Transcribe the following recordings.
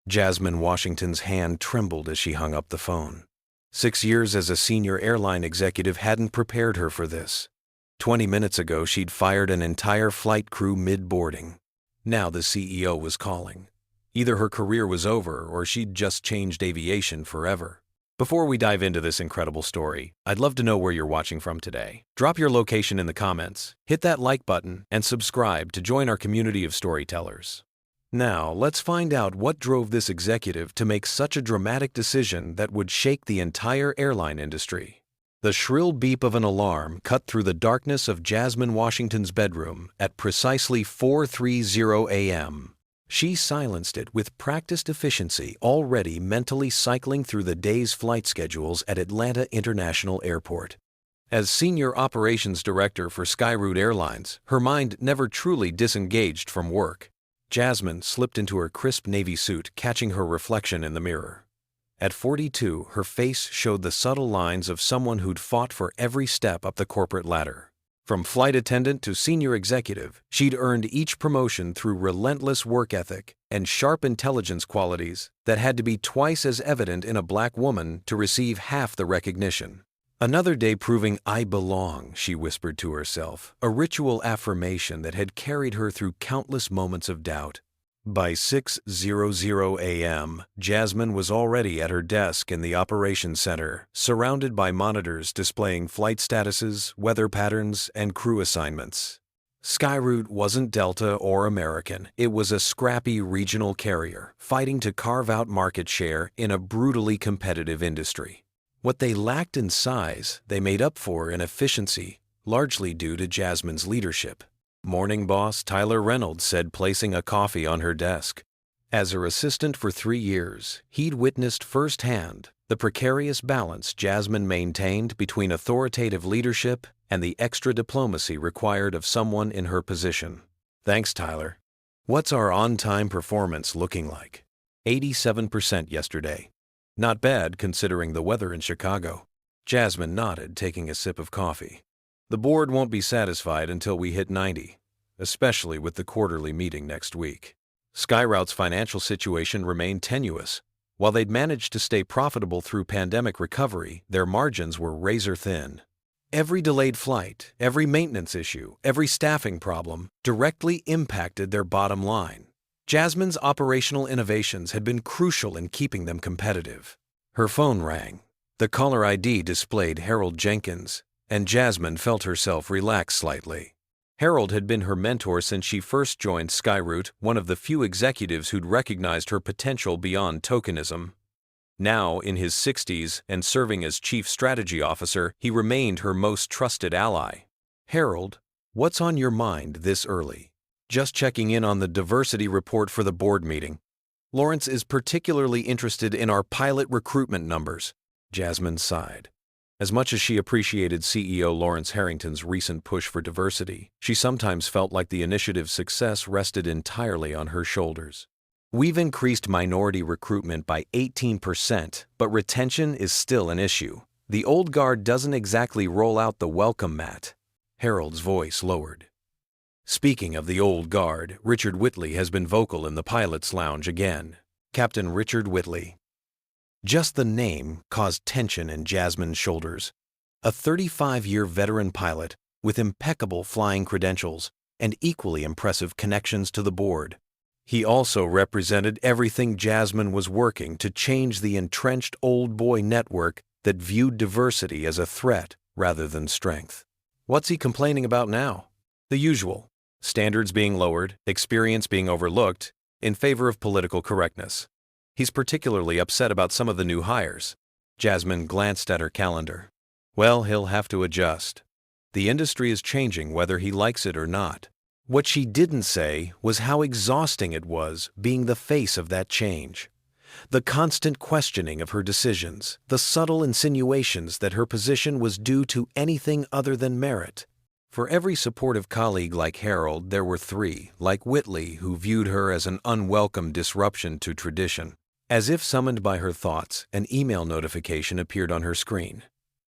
Jasmine Washington's hand trembled as she hung up the phone. 6 years as a senior airline executive hadn't prepared her for this. 20 minutes ago, she'd fired an entire flight crew mid-boarding. Now the CEO was calling. Either her career was over or she'd just changed aviation forever. Before we dive into this incredible story, I'd love to know where you're watching from today. Drop your location in the comments, hit that like button, and subscribe to join our community of storytellers. Now, let's find out what drove this executive to make such a dramatic decision that would shake the entire airline industry. The shrill beep of an alarm cut through the darkness of Jasmine Washington's bedroom at precisely 4:30 a.m. She silenced it with practiced efficiency, already mentally cycling through the day's flight schedules at Atlanta International Airport. As Senior Operations Director for Skyroute Airlines, her mind never truly disengaged from work. Jasmine slipped into her crisp navy suit, catching her reflection in the mirror. At 42, her face showed the subtle lines of someone who'd fought for every step up the corporate ladder. From flight attendant to senior executive, she'd earned each promotion through relentless work ethic and sharp intelligence qualities that had to be twice as evident in a black woman to receive half the recognition. Another day proving I belong, she whispered to herself, a ritual affirmation that had carried her through countless moments of doubt. By 6:00 a.m., Jasmine was already at her desk in the operations center, surrounded by monitors displaying flight statuses, weather patterns, and crew assignments. Skyroute wasn't Delta or American. It was a scrappy regional carrier, fighting to carve out market share in a brutally competitive industry. What they lacked in size, they made up for in efficiency, largely due to Jasmine's leadership. Morning boss Tyler Reynolds said, placing a coffee on her desk. As her assistant for 3 years, he'd witnessed firsthand the precarious balance Jasmine maintained between authoritative leadership and the extra diplomacy required of someone in her position. Thanks, Tyler. What's our on-time performance looking like? 87% yesterday. Not bad considering the weather in Chicago. Jasmine nodded, taking a sip of coffee. The board won't be satisfied until we hit 90, especially with the quarterly meeting next week. Skyroute's financial situation remained tenuous. While they'd managed to stay profitable through pandemic recovery, their margins were razor thin. Every delayed flight, every maintenance issue, every staffing problem directly impacted their bottom line. Jasmine's operational innovations had been crucial in keeping them competitive. Her phone rang. The caller ID displayed Harold Jenkins, and Jasmine felt herself relax slightly. Harold had been her mentor since she first joined Skyroute, one of the few executives who'd recognized her potential beyond tokenism. Now, in his 60s and serving as chief strategy officer, he remained her most trusted ally. Harold, what's on your mind this early? Just checking in on the diversity report for the board meeting. Lawrence is particularly interested in our pilot recruitment numbers. Jasmine sighed. As much as she appreciated CEO Lawrence Harrington's recent push for diversity, she sometimes felt like the initiative's success rested entirely on her shoulders. We've increased minority recruitment by 18%, but retention is still an issue. The old guard doesn't exactly roll out the welcome mat. Harold's voice lowered. Speaking of the old guard, Richard Whitley has been vocal in the pilot's lounge again. Captain Richard Whitley. Just the name caused tension in Jasmine's shoulders. A 35-year veteran pilot with impeccable flying credentials and equally impressive connections to the board. He also represented everything Jasmine was working to change the entrenched old boy network that viewed diversity as a threat rather than strength. What's he complaining about now? The usual. Standards being lowered, experience being overlooked, in favor of political correctness. He's particularly upset about some of the new hires. Jasmine glanced at her calendar. Well, he'll have to adjust. The industry is changing whether he likes it or not. What she didn't say was how exhausting it was being the face of that change. The constant questioning of her decisions, the subtle insinuations that her position was due to anything other than merit. For every supportive colleague like Harold, there were 3, like Whitley, who viewed her as an unwelcome disruption to tradition. As if summoned by her thoughts, an email notification appeared on her screen.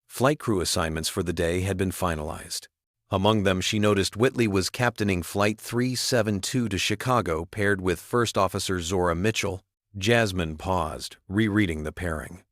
Flight crew assignments for the day had been finalized. Among them, she noticed Whitley was captaining Flight 372 to Chicago, paired with First Officer Zora Mitchell, Jasmine paused, rereading the pairing.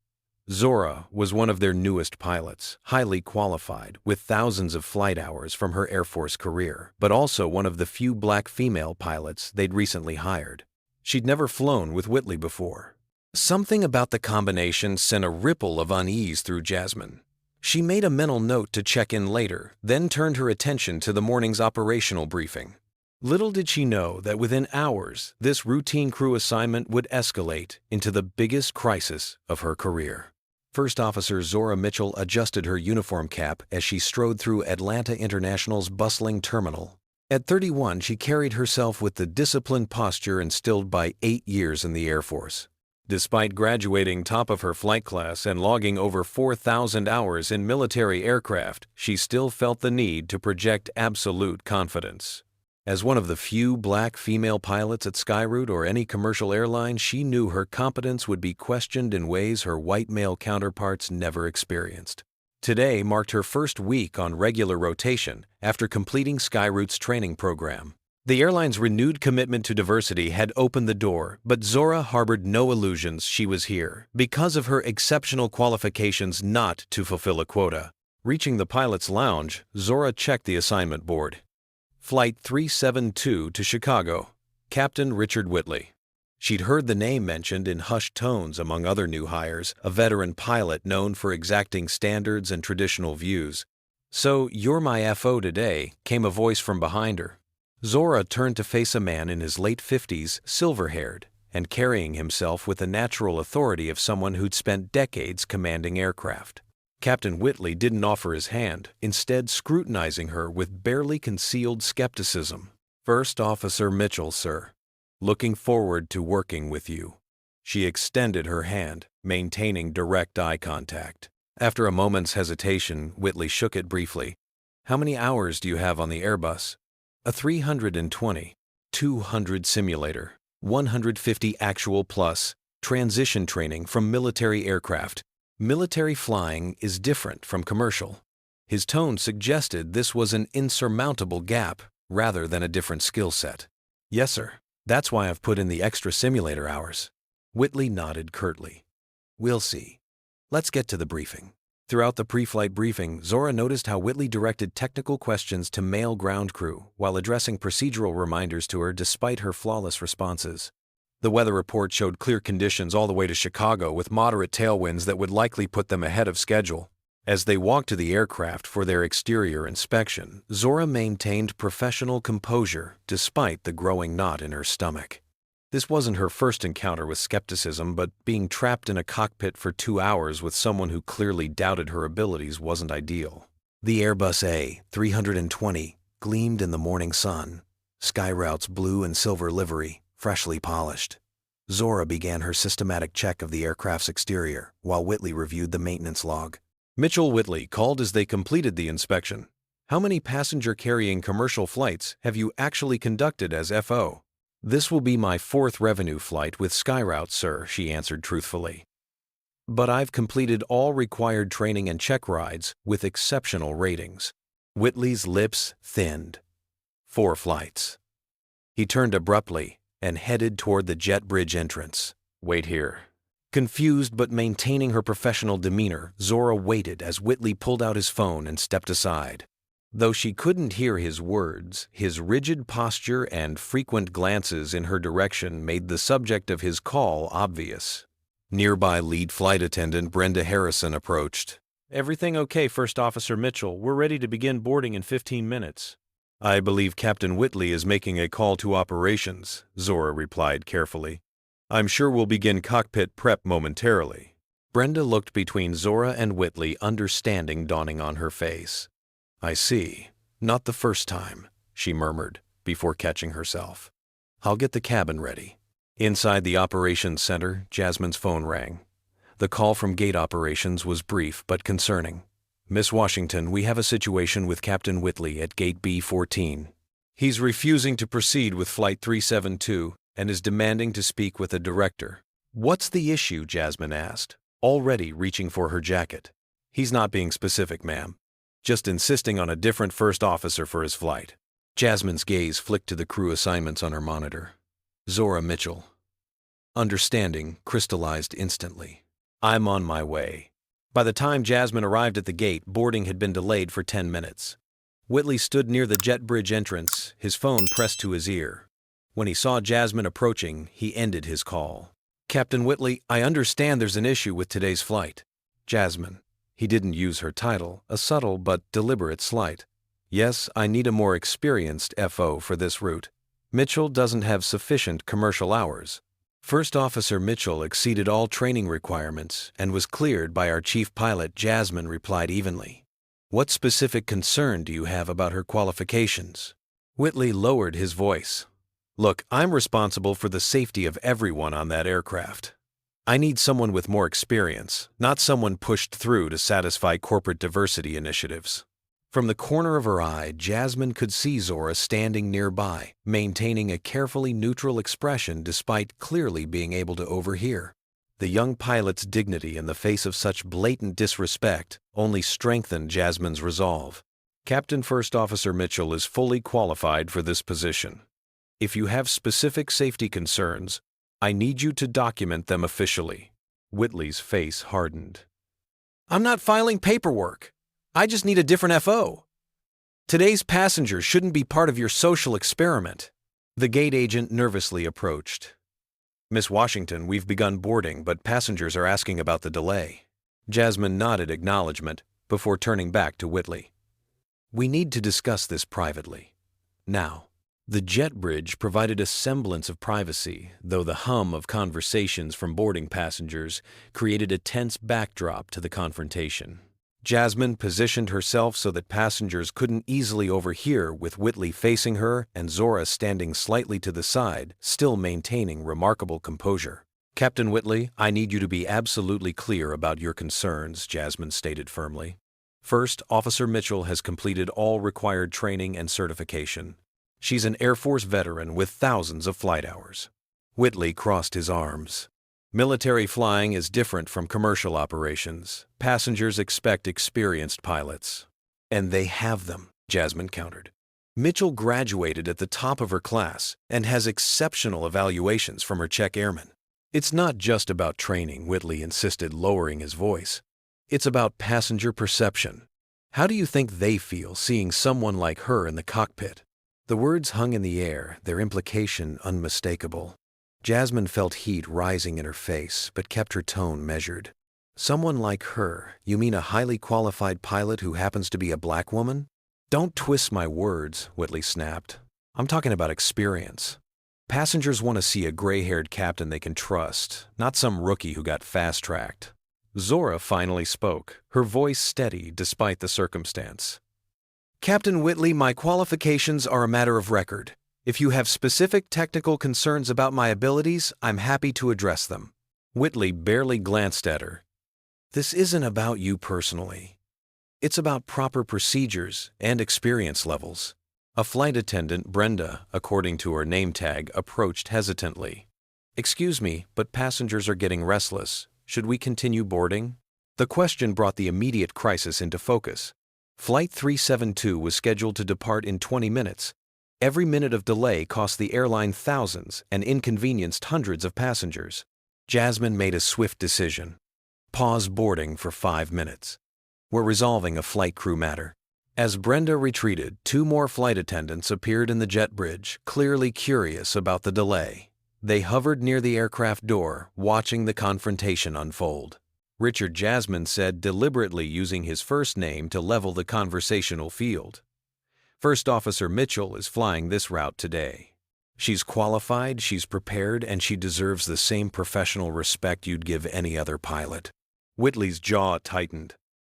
Zora was one of their newest pilots, highly qualified, with thousands of flight hours from her Air Force career, but also one of the few black female pilots they'd recently hired. She'd never flown with Whitley before. Something about the combination sent a ripple of unease through Jasmine. She made a mental note to check in later, then turned her attention to the morning's operational briefing. Little did she know that within hours, this routine crew assignment would escalate into the biggest crisis of her career. First Officer Zora Mitchell adjusted her uniform cap as she strode through Atlanta International's bustling terminal. At 31, she carried herself with the disciplined posture instilled by 8 years in the Air Force. Despite graduating top of her flight class and logging over 4,000 hours in military aircraft, she still felt the need to project absolute confidence. As one of the few black female pilots at Skyroot or any commercial airline, she knew her competence would be questioned in ways her white male counterparts never experienced. Today marked her first week on regular rotation after completing Skyroot's training program. The airline's renewed commitment to diversity had opened the door, but Zora harbored no illusions she was here because of her exceptional qualifications not to fulfill a quota. Reaching the pilot's lounge, Zora checked the assignment board. Flight 372 to Chicago, Captain Richard Whitley. She'd heard the name mentioned in hushed tones among other new hires, a veteran pilot known for exacting standards and traditional views. "So, you're my FO today," came a voice from behind her. Zora turned to face a man in his late 50s, silver-haired, and carrying himself with the natural authority of someone who'd spent decades commanding aircraft. Captain Whitley didn't offer his hand, instead scrutinizing her with barely concealed skepticism. "First Officer Mitchell, sir. Looking forward to working with you." She extended her hand, maintaining direct eye contact. After a moment's hesitation, Whitley shook it briefly. "How many hours do you have on the Airbus?" "A 320, 200 simulator, 150 actual plus, transition training from military aircraft. Military flying is different from commercial." His tone suggested this was an insurmountable gap rather than a different skill set. "Yes, sir. That's why I've put in the extra simulator hours." Whitley nodded curtly. "We'll see. Let's get to the briefing." Throughout the pre-flight briefing, Zora noticed how Whitley directed technical questions to male ground crew while addressing procedural reminders to her despite her flawless responses. The weather report showed clear conditions all the way to Chicago with moderate tailwinds that would likely put them ahead of schedule. As they walked to the aircraft for their exterior inspection, Zora maintained professional composure despite the growing knot in her stomach. This wasn't her first encounter with skepticism, but being trapped in a cockpit for 2 hours with someone who clearly doubted her abilities wasn't ideal. The Airbus A320 gleamed in the morning sun, Skyroute's blue and silver livery, freshly polished. Zora began her systematic check of the aircraft's exterior, while Whitley reviewed the maintenance log. Mitchell Whitley called as they completed the inspection. "How many passenger-carrying commercial flights have you actually conducted as FO?" "This will be my 4th revenue flight with Skyroute, sir," she answered truthfully. "But I've completed all required training and check rides with exceptional ratings." Whitley's lips thinned. 4 flights. He turned abruptly and headed toward the jet bridge entrance. "Wait here." Confused but maintaining her professional demeanor, Zora waited as Whitley pulled out his phone and stepped aside. Though she couldn't hear his words, his rigid posture and frequent glances in her direction made the subject of his call obvious. Nearby lead flight attendant Brenda Harrison approached. "Everything okay, First Officer Mitchell? We're ready to begin boarding in 15 minutes. "I believe Captain Whitley is making a call to operations," Zora replied carefully. "I'm sure we'll begin cockpit prep momentarily." Brenda looked between Zora and Whitley, understanding dawning on her face. "I see. Not the first time," she murmured, before catching herself. "I'll get the cabin ready." Inside the operations center, Jasmine's phone rang. The call from gate operations was brief but concerning. "Miss Washington, we have a situation with Captain Whitley at gate B14. He's refusing to proceed with Flight 372 and is demanding to speak with a director." "What's the issue?" Jasmine asked, already reaching for her jacket. "He's not being specific, ma'am. Just insisting on a different first officer for his flight." Jasmine's gaze flicked to the crew assignments on her monitor. "Zora Mitchell." Understanding crystallized instantly. I'm on my way. By the time Jasmine arrived at the gate, boarding had been delayed for 10 minutes. Whitley stood near the jet bridge entrance, his phone pressed to his ear. When he saw Jasmine approaching, he ended his call. Captain Whitley, I understand there's an issue with today's flight. Jasmine. He didn't use her title, a subtle but deliberate slight. Yes, I need a more experienced FO for this route. Mitchell doesn't have sufficient commercial hours. First Officer Mitchell exceeded all training requirements and was cleared by our chief pilot. Jasmine replied evenly. What specific concern do you have about her qualifications? Whitley lowered his voice. Look, I'm responsible for the safety of everyone on that aircraft. I need someone with more experience, not someone pushed through to satisfy corporate diversity initiatives. From the corner of her eye, Jasmine could see Zora standing nearby, maintaining a carefully neutral expression despite clearly being able to overhear. The young pilot's dignity in the face of such blatant disrespect only strengthened Jasmine's resolve. Captain First Officer Mitchell is fully qualified for this position. If you have specific safety concerns, I need you to document them officially. Whitley's face hardened. I'm not filing paperwork. I just need a different FO. Today's passengers shouldn't be part of your social experiment. The gate agent nervously approached. Miss Washington, we've begun boarding, but passengers are asking about the delay. Jasmine nodded acknowledgement before turning back to Whitley. We need to discuss this privately. Now. The jet bridge provided a semblance of privacy, though the hum of conversations from boarding passengers created a tense backdrop to the confrontation. Jasmine positioned herself so that passengers couldn't easily overhear, with Whitley facing her and Zora standing slightly to the side, still maintaining remarkable composure. Captain Whitley, I need you to be absolutely clear about your concerns, Jasmine stated firmly. First, Officer Mitchell has completed all required training and certification. She's an Air Force veteran with thousands of flight hours. Whitley crossed his arms. Military flying is different from commercial operations. Passengers expect experienced pilots. And they have them, Jasmine countered. Mitchell graduated at the top of her class and has exceptional evaluations from her check airmen. It's not just about training, Whitley insisted, lowering his voice. It's about passenger perception. How do you think they feel seeing someone like her in the cockpit? The words hung in the air, their implication unmistakable. Jasmine felt heat rising in her face, but kept her tone measured. Someone like her, you mean a highly qualified pilot who happens to be a black woman? Don't twist my words, Whitley snapped. I'm talking about experience. Passengers want to see a gray-haired captain they can trust, not some rookie who got fast-tracked. Zora finally spoke, her voice steady despite the circumstance. Captain Whitley, my qualifications are a matter of record. If you have specific technical concerns about my abilities, I'm happy to address them. Whitley barely glanced at her. This isn't about you personally. It's about proper procedures and experience levels. A flight attendant, Brenda, according to her name tag, approached hesitantly. Excuse me, but passengers are getting restless. Should we continue boarding? The question brought the immediate crisis into focus. Flight 372 was scheduled to depart in 20 minutes. Every minute of delay cost the airline thousands and inconvenienced hundreds of passengers. Jasmine made a swift decision. Pause boarding for 5 minutes. We're resolving a flight crew matter. As Brenda retreated, 2 more flight attendants appeared in the jet bridge, clearly curious about the delay. They hovered near the aircraft door, watching the confrontation unfold. Richard, Jasmine said, deliberately using his first name to level the conversational field. First Officer Mitchell is flying this route today. She's qualified, she's prepared, and she deserves the same professional respect you'd give any other pilot. Whitley's jaw tightened.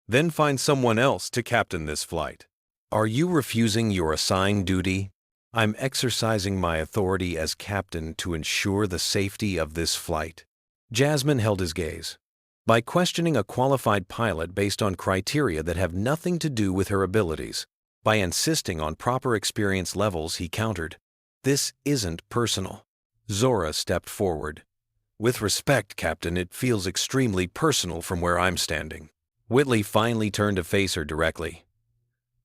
Then find someone else to captain this flight. Are you refusing your assigned duty? I'm exercising my authority as captain to ensure the safety of this flight. Jasmine held his gaze. By questioning a qualified pilot based on criteria that have nothing to do with her abilities, by insisting on proper experience levels, he countered, "This isn't personal." Zora stepped forward. "With respect, Captain, it feels extremely personal from where I'm standing." Whitley finally turned to face her directly.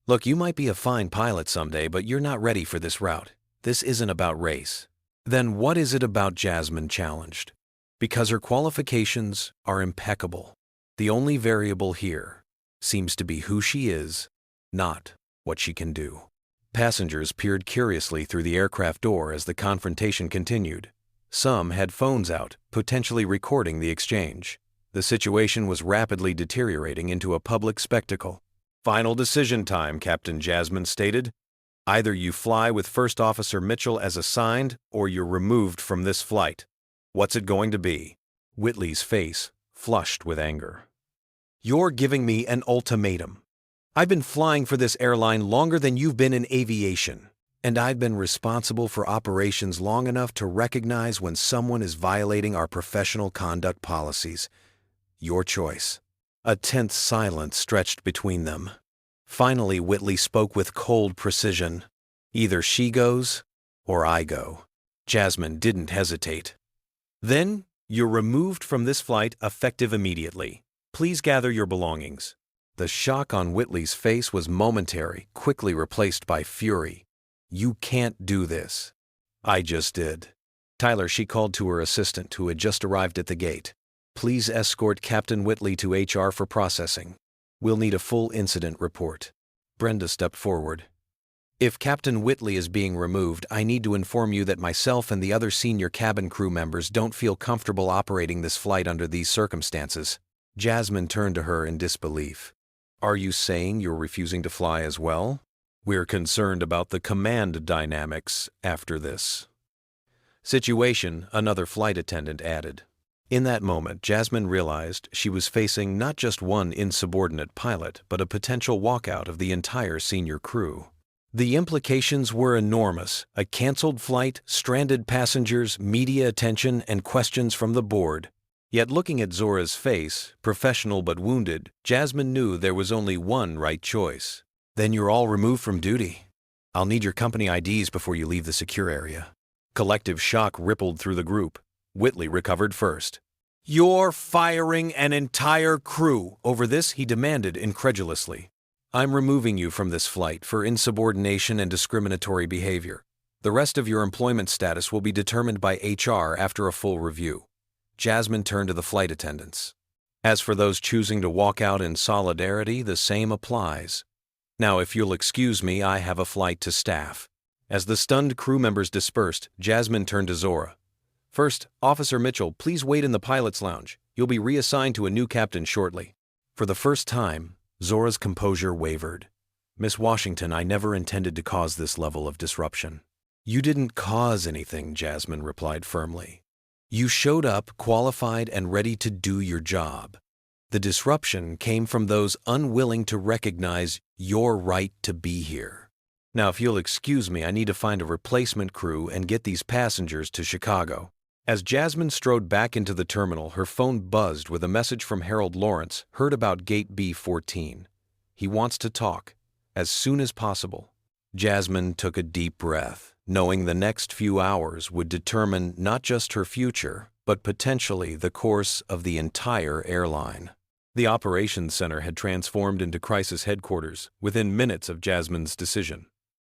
"Look, you might be a fine pilot someday, but you're not ready for this route. This isn't about race." "Then what is it about?" Jasmine challenged. Because her qualifications are impeccable. The only variable here seems to be who she is, not what she can do. Passengers peered curiously through the aircraft door as the confrontation continued. Some had phones out, potentially recording the exchange. The situation was rapidly deteriorating into a public spectacle. "Final decision time," Captain Jasmine stated. "Either you fly with First Officer Mitchell as assigned, or you're removed from this flight. What's it going to be?" Whitley's face flushed with anger. "You're giving me an ultimatum. I've been flying for this airline longer than you've been in aviation, and I've been responsible for operations long enough to recognize when someone is violating our professional conduct policies. Your choice." A tense silence stretched between them. Finally, Whitley spoke with cold precision. "Either she goes, or I go." Jasmine didn't hesitate. "Then, you're removed from this flight effective immediately. Please gather your belongings." The shock on Whitley's face was momentary, quickly replaced by fury. "You can't do this." "I just did." Tyler, she called to her assistant who had just arrived at the gate. "Please escort Captain Whitley to HR for processing. We'll need a full incident report." Brenda stepped forward. "If Captain Whitley is being removed, I need to inform you that myself and the other senior cabin crew members don't feel comfortable operating this flight under these circumstances." Jasmine turned to her in disbelief. "Are you saying you're refusing to fly as well?" "We're concerned about the command dynamics after this situation," another flight attendant added. In that moment, Jasmine realized she was facing not just one insubordinate pilot, but a potential walkout of the entire senior crew. The implications were enormous: a canceled flight, stranded passengers, media attention, and questions from the board. Yet looking at Zora's face, professional but wounded, Jasmine knew there was only one right choice. "Then you're all removed from duty. I'll need your company IDs before you leave the secure area." Collective shock rippled through the group. Whitley recovered first. "You're firing an entire crew over this?" he demanded incredulously. "I'm removing you from this flight for insubordination and discriminatory behavior. The rest of your employment status will be determined by HR after a full review." Jasmine turned to the flight attendants. "As for those choosing to walk out in solidarity, the same applies. Now, if you'll excuse me, I have a flight to staff." As the stunned crew members dispersed, Jasmine turned to Zora. "First, Officer Mitchell, please wait in the pilot's lounge. You'll be reassigned to a new captain shortly." For the first time, Zora's composure wavered. "Miss Washington, I never intended to cause this level of disruption." "You didn't cause anything," Jasmine replied firmly. "You showed up, qualified and ready to do your job. The disruption came from those unwilling to recognize your right to be here. Now, if you'll excuse me, I need to find a replacement crew and get these passengers to Chicago." As Jasmine strode back into the terminal, her phone buzzed with a message from Harold Lawrence, heard about Gate B14. "He wants to talk, as soon as possible." Jasmine took a deep breath, knowing the next few hours would determine not just her future, but potentially the course of the entire airline. The operations center had transformed into crisis headquarters within minutes of Jasmine's decision.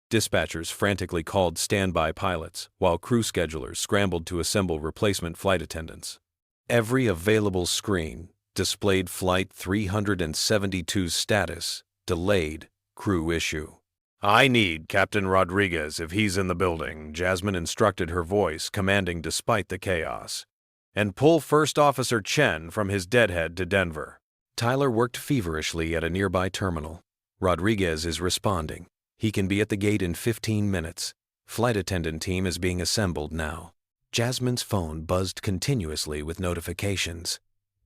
Dispatchers frantically called standby pilots, while crew schedulers scrambled to assemble replacement flight attendants. Every available screen displayed Flight 372's status, delayed, crew issue. "I need Captain Rodriguez if he's in the building," Jasmine instructed, her voice commanding despite the chaos. "And pull First Officer Chen from his deadhead to Denver." Tyler worked feverishly at a nearby terminal. "Rodriguez is responding. He can be at the gate in 15 minutes. Flight attendant team is being assembled now." Jasmine's phone buzzed continuously with notifications.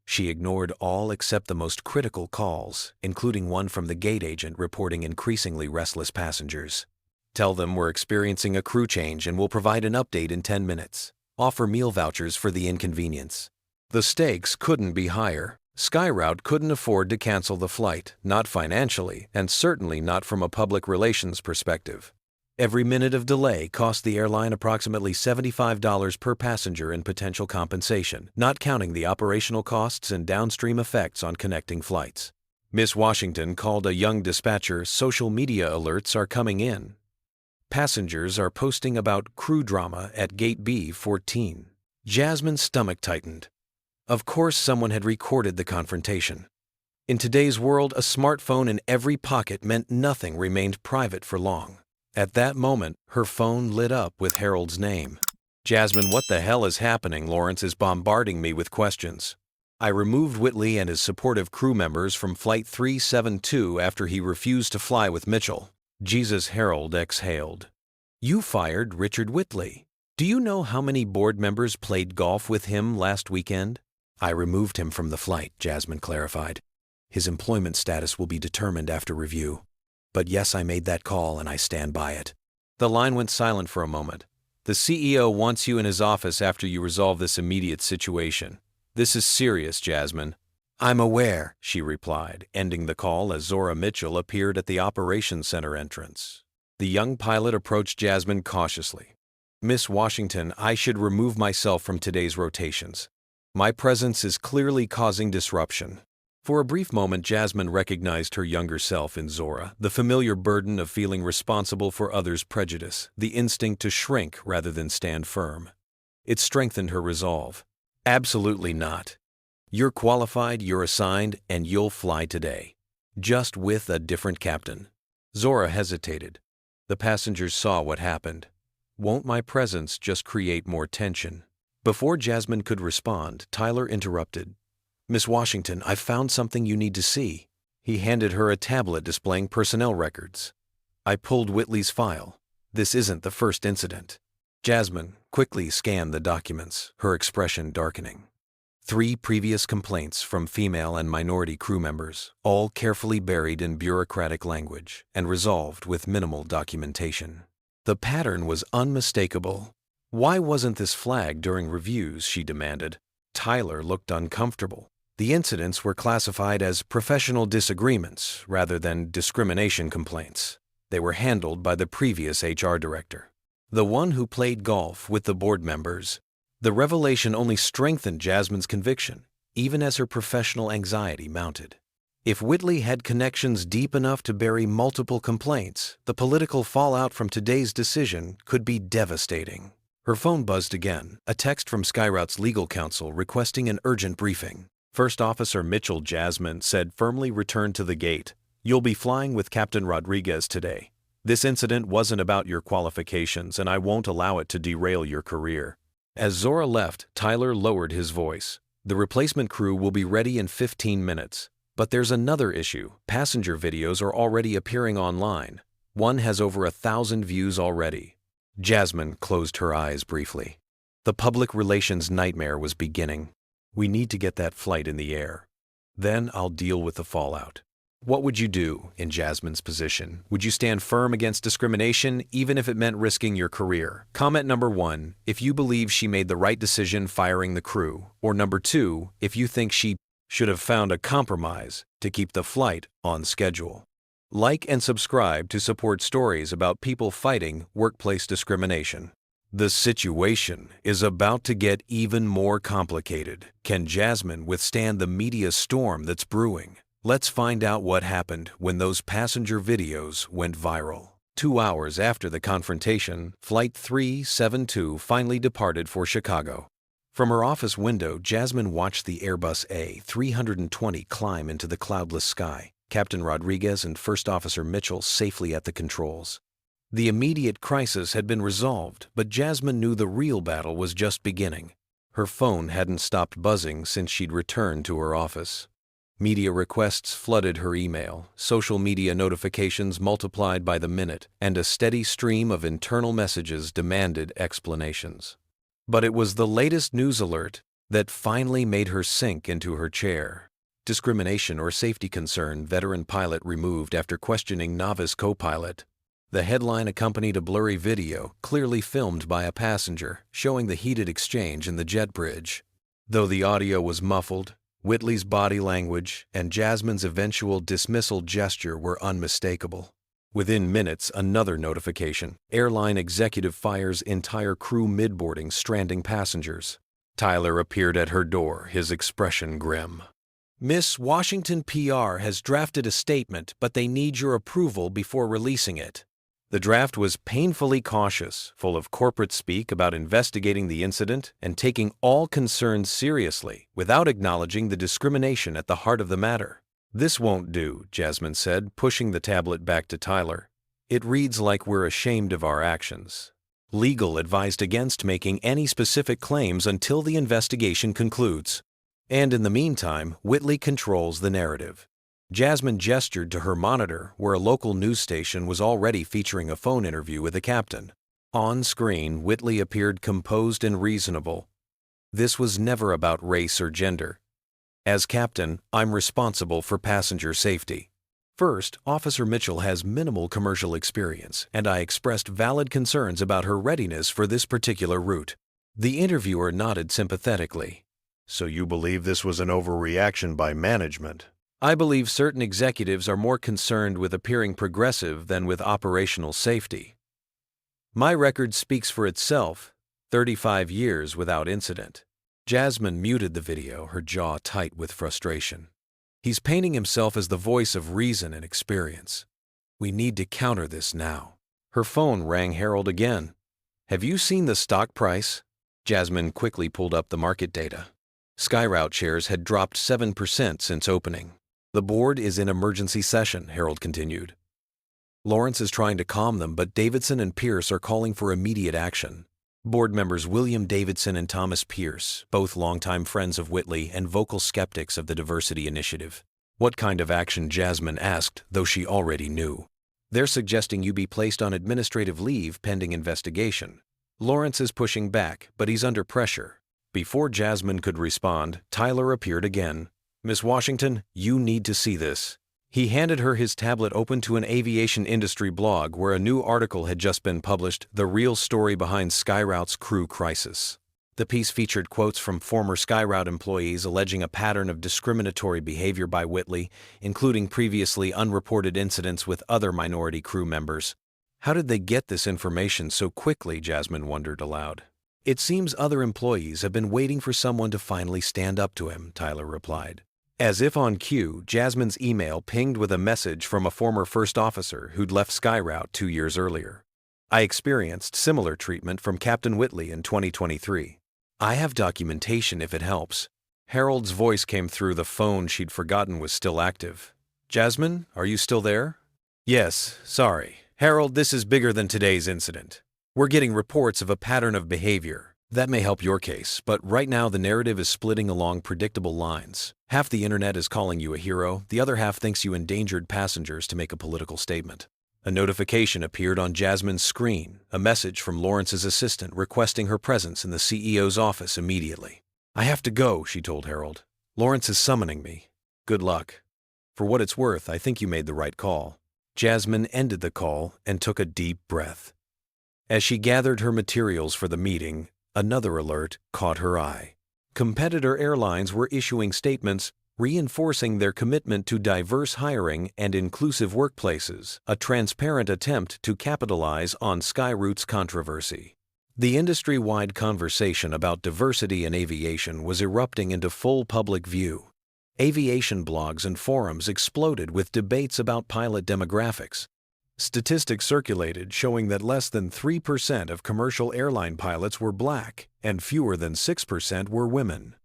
She ignored all except the most critical calls, including one from the gate agent reporting increasingly restless passengers. "Tell them we're experiencing a crew change and will provide an update in 10 minutes. Offer meal vouchers for the inconvenience." The stakes couldn't be higher. SkyRoute couldn't afford to cancel the flight, not financially, and certainly not from a public relations perspective. Every minute of delay cost the airline approximately $75 per passenger in potential compensation, not counting the operational costs and downstream effects on connecting flights. Miss Washington called a young dispatcher. "Social media alerts are coming in. Passengers are posting about crew drama at Gate B14. Jasmine's stomach tightened. Of course someone had recorded the confrontation. In today's world, a smartphone in every pocket meant nothing remained private for long. At that moment, her phone lit up with Harold's name. "Jasmine, what the hell is happening? Lawrence is bombarding me with questions." I removed Whitley and his supportive crew members from Flight 372 after he refused to fly with Mitchell. Jesus, Harold exhaled. "You fired Richard Whitley. Do you know how many board members played golf with him last weekend?" "I removed him from the flight," Jasmine clarified. "His employment status will be determined after review. But yes, I made that call and I stand by it." The line went silent for a moment. "The CEO wants you in his office after you resolve this immediate situation. This is serious, Jasmine." "I'm aware," she replied, ending the call as Zora Mitchell appeared at the operations center entrance. The young pilot approached Jasmine cautiously. "Miss Washington, I should remove myself from today's rotations. My presence is clearly causing disruption." For a brief moment, Jasmine recognized her younger self in Zora, the familiar burden of feeling responsible for others' prejudice, the instinct to shrink rather than stand firm. It strengthened her resolve. "Absolutely not. You're qualified, you're assigned, and you'll fly today. Just with a different captain." Zora hesitated. The passengers saw what happened. Won't my presence just create more tension? Before Jasmine could respond, Tyler interrupted. "Miss Washington, I've found something you need to see." He handed her a tablet displaying personnel records. "I pulled Whitley's file. This isn't the first incident." Jasmine quickly scanned the documents, her expression darkening. 3 previous complaints from female and minority crew members, all carefully buried in bureaucratic language and resolved with minimal documentation. The pattern was unmistakable. Why wasn't this flagged during reviews, she demanded. Tyler looked uncomfortable. The incidents were classified as professional disagreements rather than discrimination complaints. They were handled by the previous HR director, the one who played golf with the board members. The revelation only strengthened Jasmine's conviction, even as her professional anxiety mounted. If Whitley had connections deep enough to bury multiple complaints, the political fallout from today's decision could be devastating. Her phone buzzed again, a text from Skyroute's legal counsel requesting an urgent briefing. First Officer Mitchell, Jasmine said firmly, "Return to the gate. You'll be flying with Captain Rodriguez today. This incident wasn't about your qualifications, and I won't allow it to derail your career." As Zora left, Tyler lowered his voice. "The replacement crew will be ready in 15 minutes. But there's another issue. Passenger videos are already appearing online. One has over 1,000 views already." Jasmine closed her eyes briefly. The public relations nightmare was beginning. "We need to get that flight in the air. Then I'll deal with the fallout." What would you do in Jasmine's position? Would you stand firm against discrimination, even if it meant risking your career? Comment number 1, if you believe she made the right decision firing the crew. Or number 2, if you think she should have found a compromise to keep the flight on schedule. Like and subscribe to support stories about people fighting workplace discrimination. The situation is about to get even more complicated. Can Jasmine withstand the media storm that's brewing? Let's find out what happened when those passenger videos went viral. 2 hours after the confrontation, Flight 372 finally departed for Chicago. From her office window, Jasmine watched the Airbus A320 climb into the cloudless sky, Captain Rodriguez and First Officer Mitchell safely at the controls. The immediate crisis had been resolved, but Jasmine knew the real battle was just beginning. Her phone hadn't stopped buzzing since she'd returned to her office. Media requests flooded her email, social media notifications multiplied by the minute, and a steady stream of internal messages demanded explanations. But it was the latest news alert that finally made her sink into her chair. Discrimination or safety concern, veteran pilot removed after questioning novice co-pilot. The headline accompanied a blurry video, clearly filmed by a passenger, showing the heated exchange in the jet bridge. Though the audio was muffled, Whitley's body language and Jasmine's eventual dismissal gesture were unmistakable. Within minutes, another notification. Airline executive fires entire crew mid-boarding, stranding passengers. Tyler appeared at her door, his expression grim. "Miss Washington PR has drafted a statement, but they need your approval before releasing it." The draft was painfully cautious, full of corporate speak about investigating the incident and taking all concerns seriously, without acknowledging the discrimination at the heart of the matter. "This won't do," Jasmine said, pushing the tablet back to Tyler. "It reads like we're ashamed of our actions." Legal advised against making any specific claims until the investigation concludes. And in the meantime, Whitley controls the narrative. Jasmine gestured to her monitor, where a local news station was already featuring a phone interview with the captain. On screen, Whitley appeared composed and reasonable. "This was never about race or gender. As captain, I'm responsible for passenger safety. First, Officer Mitchell has minimal commercial experience, and I expressed valid concerns about her readiness for this particular route." The interviewer nodded sympathetically. "So you believe this was an overreaction by management?" "I believe certain executives are more concerned with appearing progressive than with operational safety. My record speaks for itself, 35 years without incident." Jasmine muted the video, her jaw tight with frustration. "He's painting himself as the voice of reason and experience. We need to counter this now." Her phone rang Harold again. "Have you seen the stock price?" Jasmine quickly pulled up the market data. Skyroute shares had dropped 7% since opening. "The board is in emergency session," Harold continued. "Lawrence is trying to calm them, but Davidson and Pierce are calling for immediate action." Board members William Davidson and Thomas Pierce, both longtime friends of Whitley and vocal skeptics of the diversity initiative. "What kind of action?" Jasmine asked, though she already knew. "They're suggesting you be placed on administrative leave pending investigation. Lawrence is pushing back, but he's under pressure." Before Jasmine could respond, Tyler appeared again. "Miss Washington, you need to see this." He handed her his tablet open to an aviation industry blog where a new article had just been published, "The Real Story Behind Skyroute's Crew Crisis." The piece featured quotes from former Skyroute employees alleging a pattern of discriminatory behavior by Whitley, including previously unreported incidents with other minority crew members. How did they get this information so quickly, Jasmine wondered aloud. "It seems other employees have been waiting for someone to finally stand up to him," Tyler replied. As if on cue, Jasmine's email pinged with a message from a former first officer who'd left Skyroute 2 years earlier. "I experienced similar treatment from Captain Whitley in 2023. I have documentation if it helps." Harold's voice came through the phone she'd forgotten was still active. "Jasmine, are you still there?" "Yes, sorry. Harold, this is bigger than today's incident. We're getting reports of a pattern of behavior. That may help your case, but right now the narrative is splitting along predictable lines. Half the internet is calling you a hero, the other half thinks you endangered passengers to make a political statement." A notification appeared on Jasmine's screen, a message from Lawrence's assistant requesting her presence in the CEO's office immediately. "I have to go," she told Harold. "Lawrence is summoning me. Good luck. For what it's worth, I think you made the right call." Jasmine ended the call and took a deep breath. As she gathered her materials for the meeting, another alert caught her eye. Competitor airlines were issuing statements reinforcing their commitment to diverse hiring and inclusive workplaces, a transparent attempt to capitalize on Skyroute's controversy. The industry-wide conversation about diversity in aviation was erupting into full public view. Aviation blogs and forums exploded with debates about pilot demographics. Statistics circulated showing that less than 3% of commercial airline pilots were Black and fewer than 6% were women.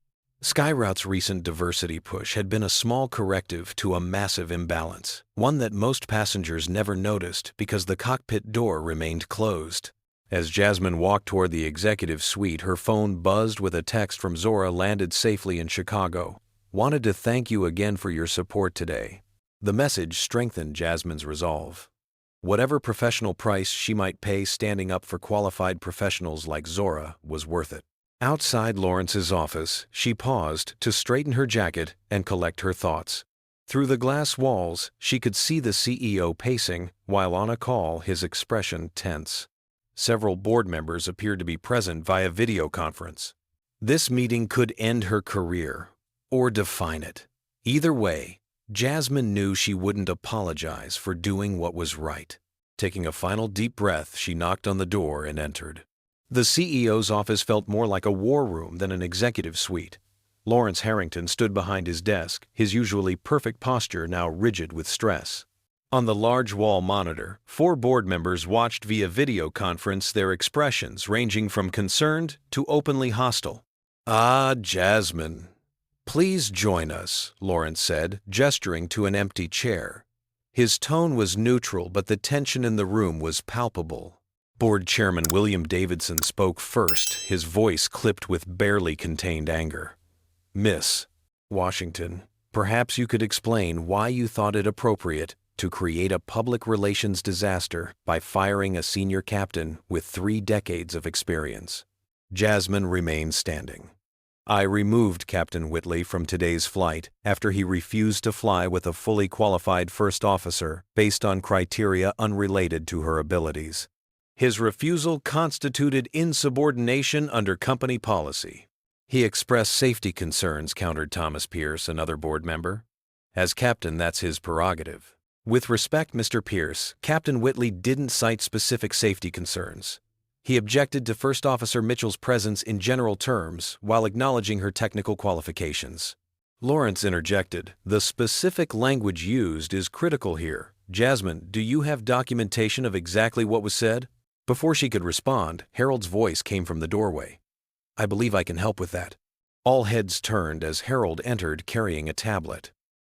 Skyroute's recent diversity push had been a small corrective to a massive imbalance, one that most passengers never noticed because the cockpit door remained closed. As Jasmine walked toward the executive suite, her phone buzzed with a text from Zora, landed safely in Chicago. "Wanted to thank you again for your support today." The message strengthened Jasmine's resolve. Whatever professional price she might pay standing up for qualified professionals like Zora was worth it. Outside Lawrence's office, she paused to straighten her jacket and collect her thoughts. Through the glass walls, she could see the CEO pacing, while on a call, his expression tense. Several board members appeared to be present via video conference. This meeting could end her career, or define it. Either way, Jasmine knew she wouldn't apologize for doing what was right. Taking a final deep breath, she knocked on the door and entered. The CEO's office felt more like a war room than an executive suite. Lawrence Harrington stood behind his desk, his usually perfect posture now rigid with stress. On the large wall monitor, 4 board members watched via video conference, their expressions ranging from concerned to openly hostile. "Ah, Jasmine. Please join us," Lawrence said, gesturing to an empty chair. His tone was neutral, but the tension in the room was palpable. Board Chairman William Davidson spoke first, his voice clipped with barely contained anger. "Miss Washington, perhaps you could explain why you thought it appropriate to create a public relations disaster by firing a senior captain with 3 decades of experience." Jasmine remained standing. "I removed Captain Whitley from today's flight after he refused to fly with a fully qualified first officer based on criteria unrelated to her abilities. His refusal constituted insubordination under company policy." "He expressed safety concerns," countered Thomas Pierce, another board member. "As captain, that's his prerogative." "With respect, Mr. Pierce, Captain Whitley didn't cite specific safety concerns. He objected to First Officer Mitchell's presence in general terms while acknowledging her technical qualifications." Lawrence interjected, "The specific language used is critical here. Jasmine, do you have documentation of exactly what was said?" Before she could respond, Harold's voice came from the doorway. "I believe I can help with that." All heads turned as Harold entered carrying a tablet.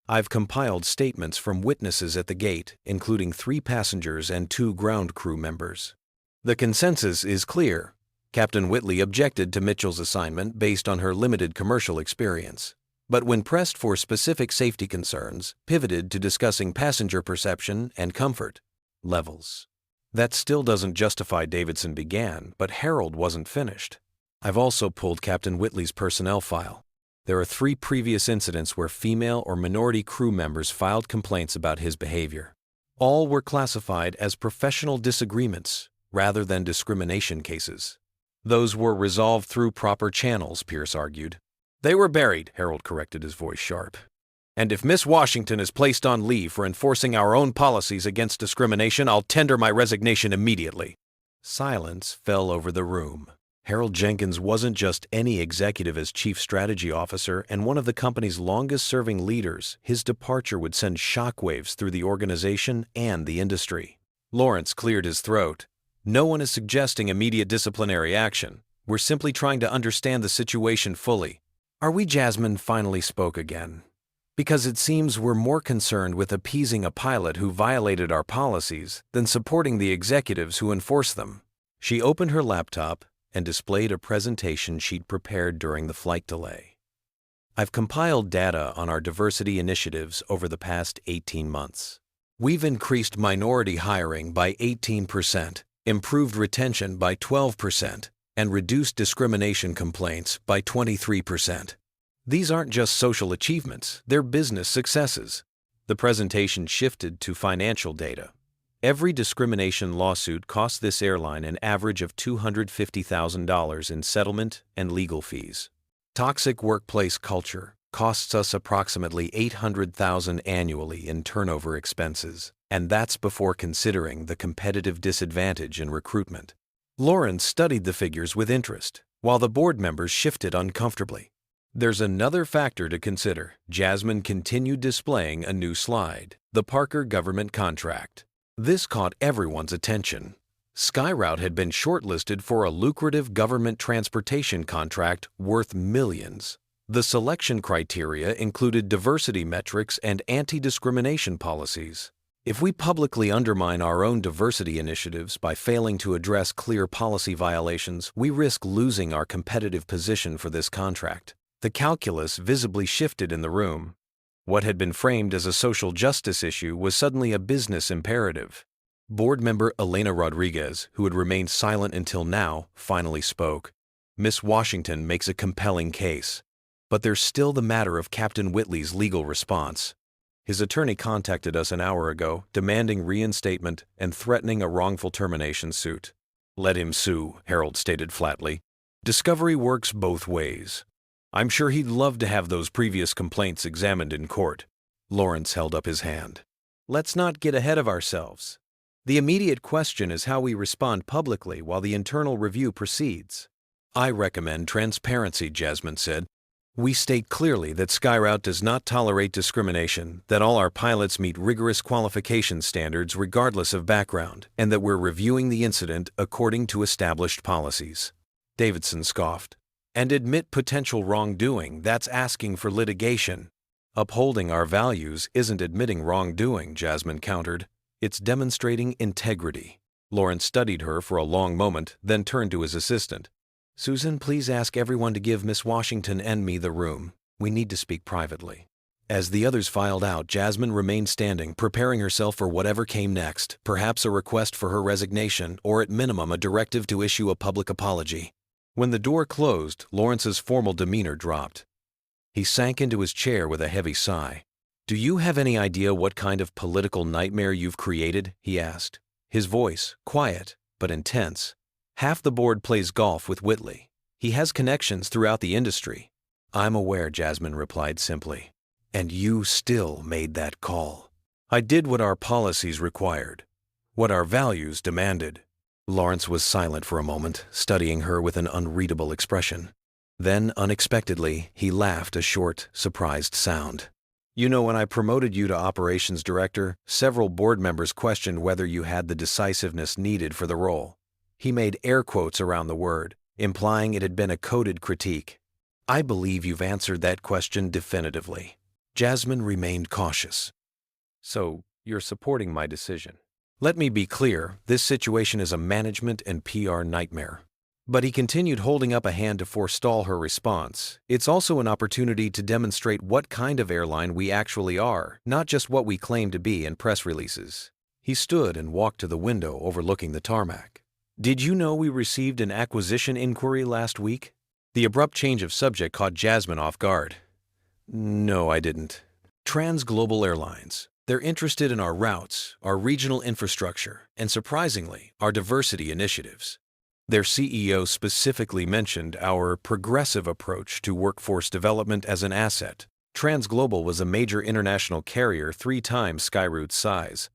"I've compiled statements from witnesses at the gate, including 3 passengers and 2 ground crew members. The consensus is clear. Captain Whitley objected to Mitchell's assignment based on her limited commercial experience, but when pressed for specific safety concerns, pivoted to discussing passenger perception and comfort levels." "That still doesn't justify," Davidson began, but Harold wasn't finished. "I've also pulled Captain Whitley's personnel file. There are 3 previous incidents where female or minority crew members filed complaints about his behavior. All were classified as professional disagreements rather than discrimination cases. Those were resolved through proper channels," Pierce argued. "They were buried," Harold corrected, his voice sharp. "And if Miss Washington is placed on leave for enforcing our own policies against discrimination, I'll tender my resignation immediately." Silence fell over the room. Harold Jenkins wasn't just any executive. As chief strategy officer and one of the company's longest-serving leaders, his departure would send shockwaves through the organization and the industry. Lawrence cleared his throat. "No one is suggesting immediate disciplinary action. We're simply trying to understand the situation fully." "Are we?" Jasmine finally spoke again. "Because it seems we're more concerned with appeasing a pilot who violated our policies than supporting the executives who enforce them." She opened her laptop and displayed a presentation she'd prepared during the flight delay. "I've compiled data on our diversity initiatives over the past 18 months. We've increased minority hiring by 18%, improved retention by 12%, and reduced discrimination complaints by 23%. These aren't just social achievements, they're business successes." The presentation shifted to financial data. Every discrimination lawsuit cost this airline an average of $250,000 in settlement and legal fees. Toxic workplace culture costs us approximately $800,000 annually in turnover expenses, and that's before considering the competitive disadvantage in recruitment. Lawrence studied the figures with interest, while the board members shifted uncomfortably. "There's another factor to consider." Jasmine continued displaying a new slide, the Parker government contract. This caught everyone's attention. SkyRoute had been shortlisted for a lucrative government transportation contract worth millions. The selection criteria included diversity metrics and anti-discrimination policies. If we publicly undermine our own diversity initiatives by failing to address clear policy violations, we risk losing our competitive position for this contract. The calculus visibly shifted in the room. What had been framed as a social justice issue was suddenly a business imperative. Board member Elena Rodriguez, who had remained silent until now, finally spoke. "Miss Washington makes a compelling case. But there's still the matter of Captain Whitley's legal response. His attorney contacted us an hour ago, demanding reinstatement and threatening a wrongful termination suit." "Let him sue," Harold stated flatly. "Discovery works both ways. I'm sure he'd love to have those previous complaints examined in court." Lawrence held up his hand. "Let's not get ahead of ourselves. The immediate question is how we respond publicly while the internal review proceeds." "I recommend transparency," Jasmine said. We state clearly that Skyroute does not tolerate discrimination, that all our pilots meet rigorous qualification standards regardless of background, and that we're reviewing the incident according to established policies." Davidson scoffed. "And admit potential wrongdoing, that's asking for litigation." "Upholding our values isn't admitting wrongdoing," Jasmine countered. "It's demonstrating integrity." Lawrence studied her for a long moment, then turned to his assistant. "Susan, please ask everyone to give Miss Washington and me the room. We need to speak privately." As the others filed out, Jasmine remained standing, preparing herself for whatever came next, perhaps a request for her resignation, or at minimum a directive to issue a public apology. When the door closed, Lawrence's formal demeanor dropped. He sank into his chair with a heavy sigh. "Do you have any idea what kind of political nightmare you've created?" he asked. His voice, quiet but intense. "Half the board plays golf with Whitley. He has connections throughout the industry." "I'm aware," Jasmine replied simply. "And you still made that call." "I did what our policies required, what our values demanded." Lawrence was silent for a moment, studying her with an unreadable expression. Then, unexpectedly, he laughed a short, surprised sound. "You know, when I promoted you to operations director, several board members questioned whether you had the decisiveness needed for the role." He made air quotes around the word, implying it had been a coded critique. "I believe you've answered that question definitively." Jasmine remained cautious. "So, you're supporting my decision?" "Let me be clear, this situation is a management and PR nightmare." But he continued, holding up a hand to forestall her response. "It's also an opportunity to demonstrate what kind of airline we actually are, not just what we claim to be in press releases." He stood and walked to the window overlooking the tarmac. "Did you know we received an acquisition inquiry last week?" The abrupt change of subject caught Jasmine off guard. "No, I didn't." "Transglobal Airlines. They're interested in our routes, our regional infrastructure, and surprisingly, our diversity initiatives. Their CEO specifically mentioned our progressive approach to workforce development as an asset. Transglobal was a major international carrier 3 times Skyroute's size.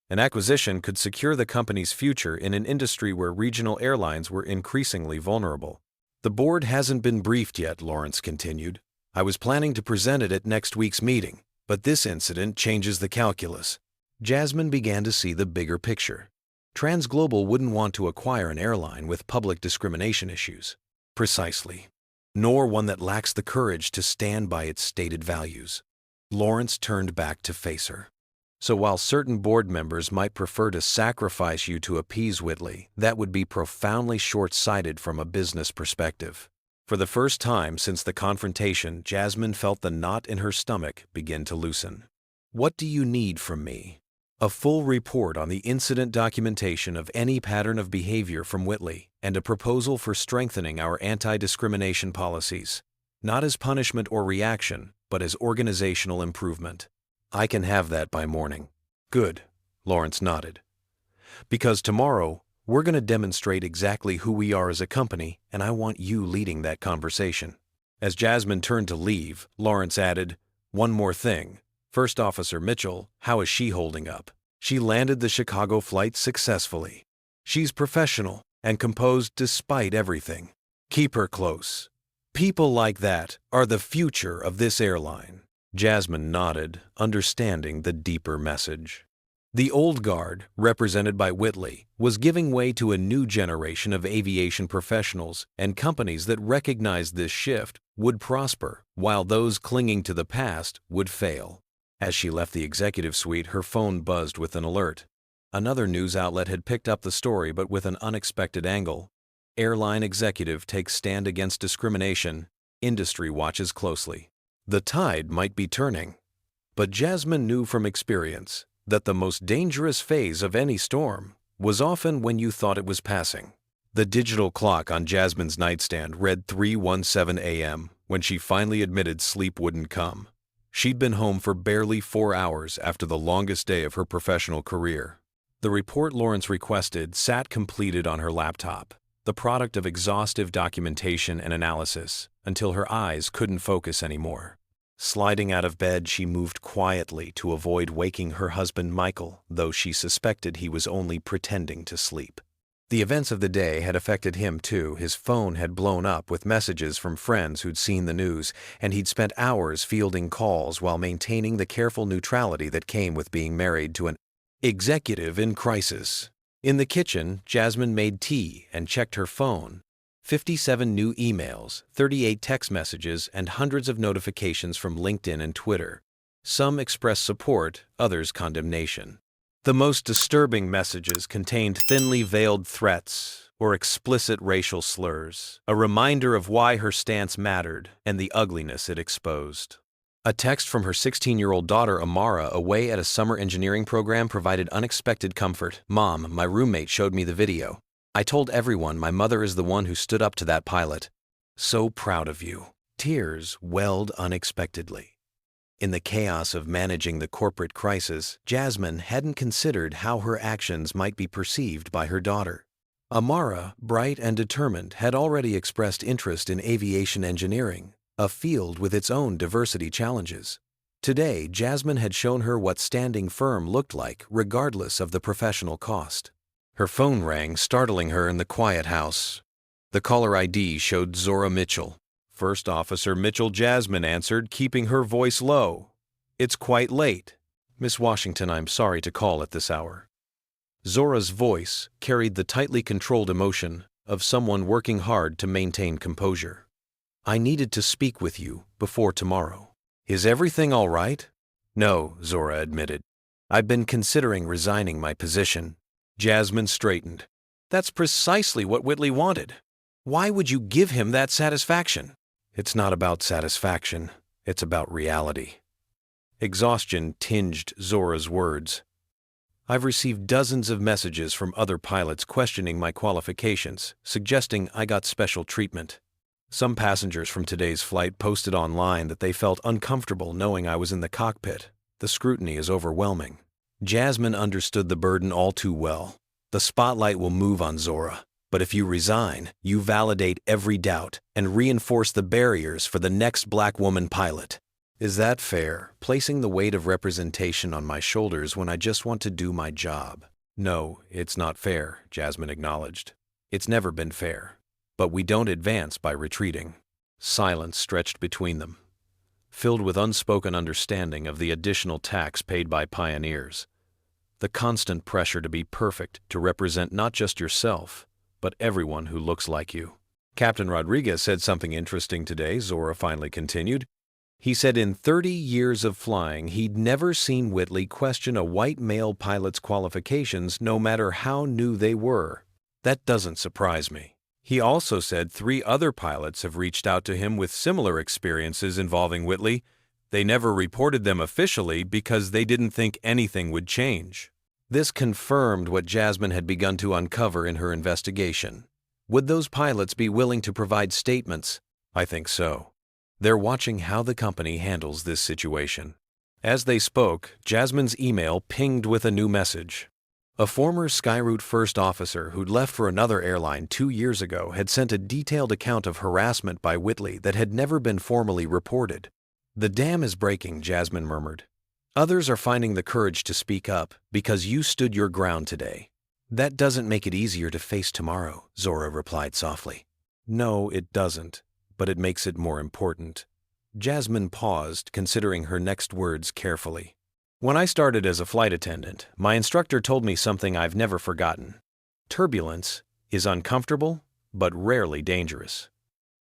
An acquisition could secure the company's future in an industry where regional airlines were increasingly vulnerable." "The board hasn't been briefed yet," Lawrence continued. "I was planning to present it at next week's meeting, but this incident changes the calculus." Jasmine began to see the bigger picture. Transglobal wouldn't want to acquire an airline with public discrimination issues. Precisely. Nor one that lacks the courage to stand by its stated values. Lawrence turned back to face her. "So while certain board members might prefer to sacrifice you to appease Whitley, that would be profoundly short-sighted from a business perspective." For the first time since the confrontation, Jasmine felt the knot in her stomach begin to loosen. "What do you need from me?" "A full report on the incident documentation of any pattern of behavior from Whitley, and a proposal for strengthening our anti-discrimination policies. Not as punishment or reaction, but as organizational improvement." "I can have that by morning." "Good," Lawrence nodded. "Because tomorrow, we're going to demonstrate exactly who we are as a company, and I want you leading that conversation." As Jasmine turned to leave, Lawrence added, "One more thing. First Officer Mitchell, how is she holding up?" "She landed the Chicago flight successfully. She's professional and composed despite everything. Keep her close. People like that are the future of this airline." Jasmine nodded, understanding the deeper message. The old guard, represented by Whitley, was giving way to a new generation of aviation professionals, and companies that recognized this shift would prosper, while those clinging to the past would fail. As she left the executive suite, her phone buzzed with an alert. Another news outlet had picked up the story, but with an unexpected angle. "Airline executive takes stand against discrimination. Industry watches closely." The tide might be turning. But Jasmine knew from experience that the most dangerous phase of any storm was often when you thought it was passing. The digital clock on Jasmine's nightstand read 3:17 a.m. when she finally admitted sleep wouldn't come. She'd been home for barely 4 hours after the longest day of her professional career. The report Lawrence requested sat completed on her laptop, the product of exhaustive documentation and analysis, until her eyes couldn't focus anymore. Sliding out of bed, she moved quietly to avoid waking her husband Michael, though she suspected he was only pretending to sleep. The events of the day had affected him too. His phone had blown up with messages from friends who'd seen the news, and he'd spent hours fielding calls while maintaining the careful neutrality that came with being married to an executive in crisis. In the kitchen, Jasmine made tea and checked her phone. 57 new emails, 38 text messages, and hundreds of notifications from LinkedIn and Twitter. Some expressed support, others condemnation. The most disturbing messages contained thinly veiled threats or explicit racial slurs, a reminder of why her stance mattered and the ugliness it exposed. A text from her 16-year-old daughter Amara away at a summer engineering program provided unexpected comfort. "Mom, my roommate showed me the video. I told everyone my mother is the one who stood up to that pilot. So proud of you." Tears welled unexpectedly. In the chaos of managing the corporate crisis, Jasmine hadn't considered how her actions might be perceived by her daughter. Amara, bright and determined, had already expressed interest in aviation engineering, a field with its own diversity challenges. Today, Jasmine had shown her what standing firm looked like, regardless of the professional cost. Her phone rang, startling her in the quiet house. The caller ID showed Zora Mitchell. First Officer Mitchell. Jasmine answered, keeping her voice low. "It's quite late. Miss Washington, I'm sorry to call at this hour." Zora's voice carried the tightly controlled emotion of someone working hard to maintain composure. "I needed to speak with you before tomorrow." "Is everything all right?" "No," Zora admitted. "I've been considering resigning my position." Jasmine straightened. "That's precisely what Whitley wanted. Why would you give him that satisfaction?" "It's not about satisfaction. It's about reality." Exhaustion tinged Zora's words. "I've received dozens of messages from other pilots questioning my qualifications, suggesting I got special treatment. Some passengers from today's flight posted online that they felt uncomfortable knowing I was in the cockpit. The scrutiny is overwhelming." Jasmine understood the burden all too well. The spotlight will move on Zora. But if you resign, you validate every doubt and reinforce the barriers for the next black woman pilot. Is that fair, placing the weight of representation on my shoulders when I just want to do my job? No, it's not fair, Jasmine acknowledged. It's never been fair. But we don't advance by retreating. Silence stretched between them, filled with unspoken understanding of the additional tax paid by pioneers. The constant pressure to be perfect, to represent not just yourself, but everyone who looks like you. "Captain Rodriguez said something interesting today," Zora finally continued. "He said in 30 years of flying, he'd never seen Whitley question a white male pilot's qualifications, no matter how new they were. That doesn't surprise me. He also said 3 other pilots have reached out to him with similar experiences involving Whitley. They never reported them officially because they didn't think anything would change." This confirmed what Jasmine had begun to uncover in her investigation. Would those pilots be willing to provide statements? I think so. They're watching how the company handles this situation. As they spoke, Jasmine's email pinged with a new message. A former Skyroute first officer who'd left for another airline 2 years ago had sent a detailed account of harassment by Whitley that had never been formally reported. "The dam is breaking," Jasmine murmured. "Others are finding the courage to speak up because you stood your ground today." "That doesn't make it easier to face tomorrow," Zora replied softly. "No, it doesn't, but it makes it more important." Jasmine paused, considering her next words carefully. "When I started as a flight attendant, my instructor told me something I've never forgotten. Turbulence is uncomfortable, but rarely dangerous.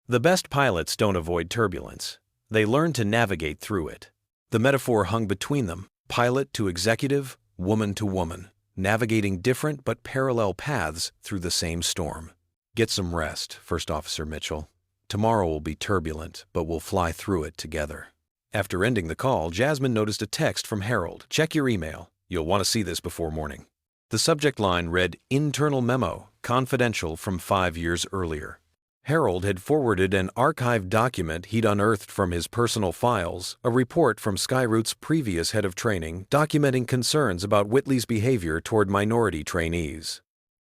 The best pilots don't avoid turbulence. They learn to navigate through it." The metaphor hung between them, pilot to executive, woman to woman, navigating different but parallel paths through the same storm. "Get some rest, First Officer Mitchell. Tomorrow will be turbulent, but we'll fly through it together." After ending the call, Jasmine noticed a text from Harold. "Check your email. You'll want to see this before morning." The subject line read, "Internal memo, confidential from 5 years earlier." Harold had forwarded an archived document he'd unearthed from his personal files, a report from Skyroute's previous head of training documenting concerns about Whitley's behavior toward minority trainees.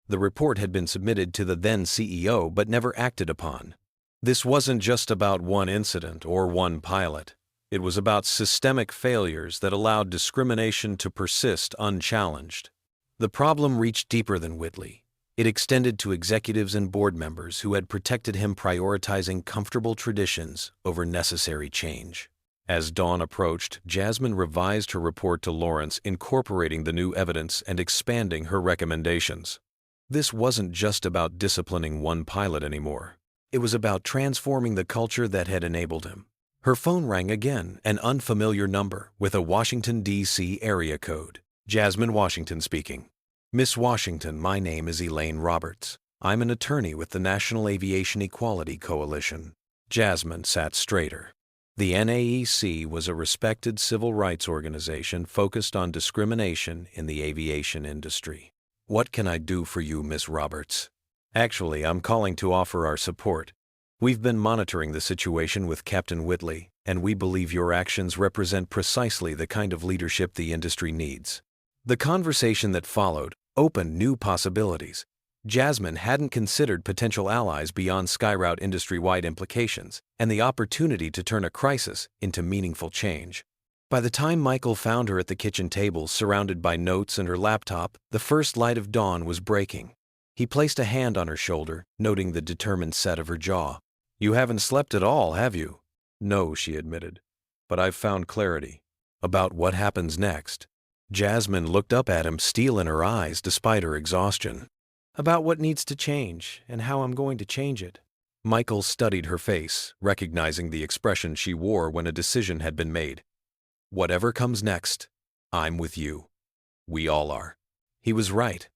The report had been submitted to the then CEO but never acted upon. This wasn't just about one incident or one pilot. It was about systemic failures that allowed discrimination to persist unchallenged. The problem reached deeper than Whitley. It extended to executives and board members who had protected him, prioritizing comfortable traditions over necessary change. As dawn approached, Jasmine revised her report to Lawrence, incorporating the new evidence and expanding her recommendations. This wasn't just about disciplining one pilot anymore. It was about transforming the culture that had enabled him. Her phone rang again, an unfamiliar number with a Washington, D.C. area code. Jasmine Washington speaking. Miss Washington, my name is Elaine Roberts. I'm an attorney with the National Aviation Equality Coalition. Jasmine sat straighter. The NAEC was a respected civil rights organization focused on discrimination in the aviation industry. What can I do for you, Miss Roberts? Actually, I'm calling to offer our support. We've been monitoring the situation with Captain Whitley, and we believe your actions represent precisely the kind of leadership the industry needs. The conversation that followed opened new possibilities. Jasmine hadn't considered potential allies beyond Skyroute industry-wide implications and the opportunity to turn a crisis into meaningful change. By the time Michael found her at the kitchen table, surrounded by notes and her laptop, the first light of dawn was breaking. He placed a hand on her shoulder, noting the determined set of her jaw. You haven't slept at all, have you? No, she admitted. But I've found clarity. About what happens next. Jasmine looked up at him, steel in her eyes despite her exhaustion. About what needs to change and how I'm going to change it. Michael studied her face, recognizing the expression she wore when a decision had been made. Whatever comes next, I'm with you. We all are. He was right.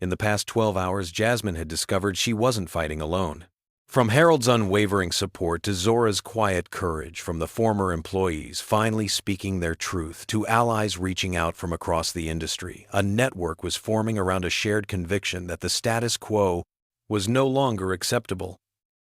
In the past 12 hours, Jasmine had discovered she wasn't fighting alone. From Harold's unwavering support to Zora's quiet courage, from the former employees finally speaking their truth to allies reaching out from across the industry, a network was forming around a shared conviction that the status quo was no longer acceptable.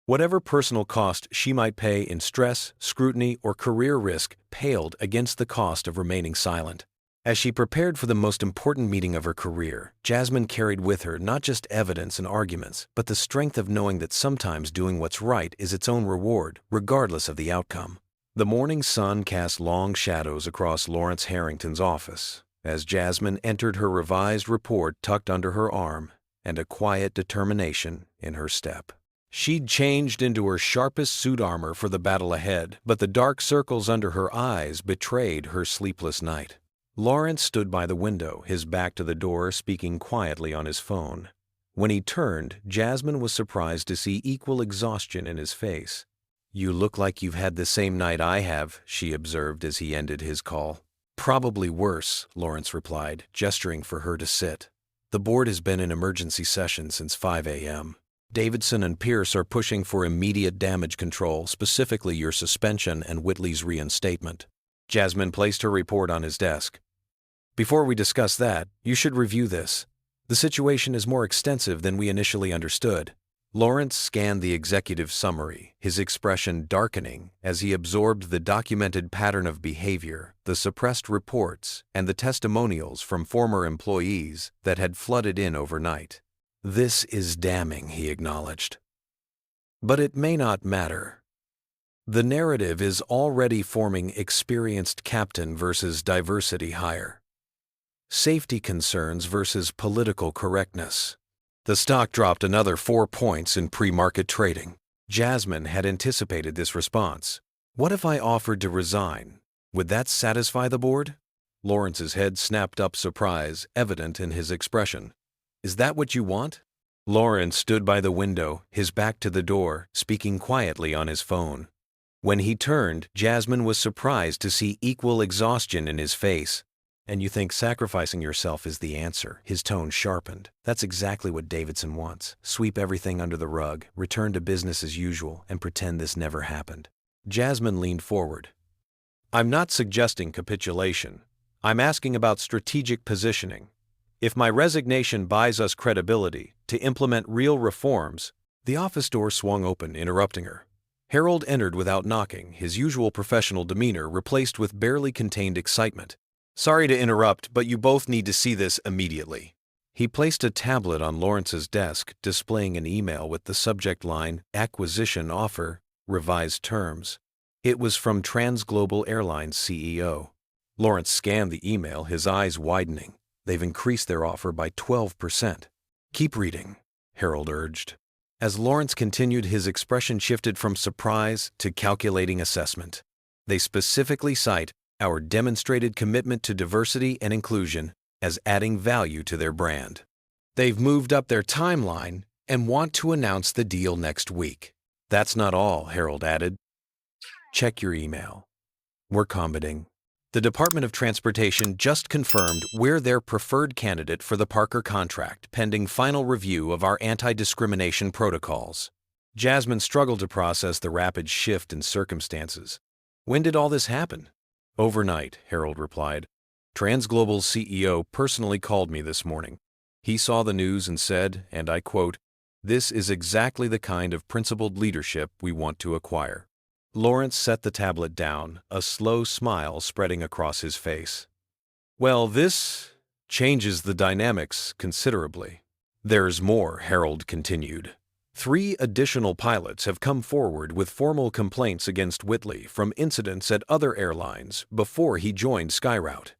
Whatever personal cost she might pay in stress, scrutiny, or career risk paled against the cost of remaining silent. As she prepared for the most important meeting of her career, Jasmine carried with her not just evidence and arguments, but the strength of knowing that sometimes doing what's right is its own reward, regardless of the outcome. The morning sun cast long shadows across Lawrence Harrington's office as Jasmine entered her revised report tucked under her arm and a quiet determination in her step. She'd changed into her sharpest suit armor for the battle ahead, but the dark circles under her eyes betrayed her sleepless night. Lawrence stood by the window, his back to the door, speaking quietly on his phone. When he turned, Jasmine was surprised to see equal exhaustion in his face. You look like you've had the same night I have, she observed as he ended his call. Probably worse, Lawrence replied, gesturing for her to sit. The board has been in emergency session since 5 a.m. Davidson and Pierce are pushing for immediate damage control, specifically your suspension and Whitley's reinstatement. Jasmine placed her report on his desk. Before we discuss that, you should review this. The situation is more extensive than we initially understood. Lawrence scanned the executive summary, his expression darkening as he absorbed the documented pattern of behavior, the suppressed reports, and the testimonials from former employees that had flooded in overnight. This is damning, he acknowledged. But it may not matter. The narrative is already forming experienced captain versus diversity hire. Safety concerns versus political correctness. The stock dropped another 4 points in pre-market trading. Jasmine had anticipated this response. What if I offered to resign? Would that satisfy the board? Lawrence's head snapped up, surprise evident in his expression. Is that what you want? Lawrence stood by the window, his back to the door, speaking quietly on his phone. When he turned, Jasmine was surprised to see equal exhaustion in his face. And you think sacrificing yourself is the answer? His tone sharpened. That's exactly what Davidson wants. Sweep everything under the rug, return to business as usual, and pretend this never happened. Jasmine leaned forward. I'm not suggesting capitulation. I'm asking about strategic positioning. If my resignation buys us credibility to implement real reforms. The office door swung open, interrupting her. Harold entered without knocking, his usual professional demeanor replaced with barely contained excitement. Sorry to interrupt, but you both need to see this immediately. He placed a tablet on Lawrence's desk, displaying an email with the subject line, Acquisition Offer, Revised Terms. It was from Transglobal Airlines CEO. Lawrence scanned the email, his eyes widening. They've increased their offer by 12%. Keep reading. Harold urged. As Lawrence continued, his expression shifted from surprise to calculating assessment. They specifically cite our demonstrated commitment to diversity and inclusion as adding value to their brand. They've moved up their timeline and want to announce the deal next week. That's not all, Harold added. Check your email. We're combating. The Department of Transportation just confirmed we're their preferred candidate for the Parker contract, pending final review of our anti-discrimination protocols. Jasmine struggled to process the rapid shift in circumstances. When did all this happen? Overnight, Harold replied. TransGlobal's CEO personally called me this morning. He saw the news and said, and I quote, "This is exactly the kind of principled leadership we want to acquire." Lawrence set the tablet down, a slow smile spreading across his face. Well, this changes the dynamics considerably. There's more, Harold continued. 3 additional pilots have come forward with formal complaints against Whitley from incidents at other airlines before he joined SkyRoute.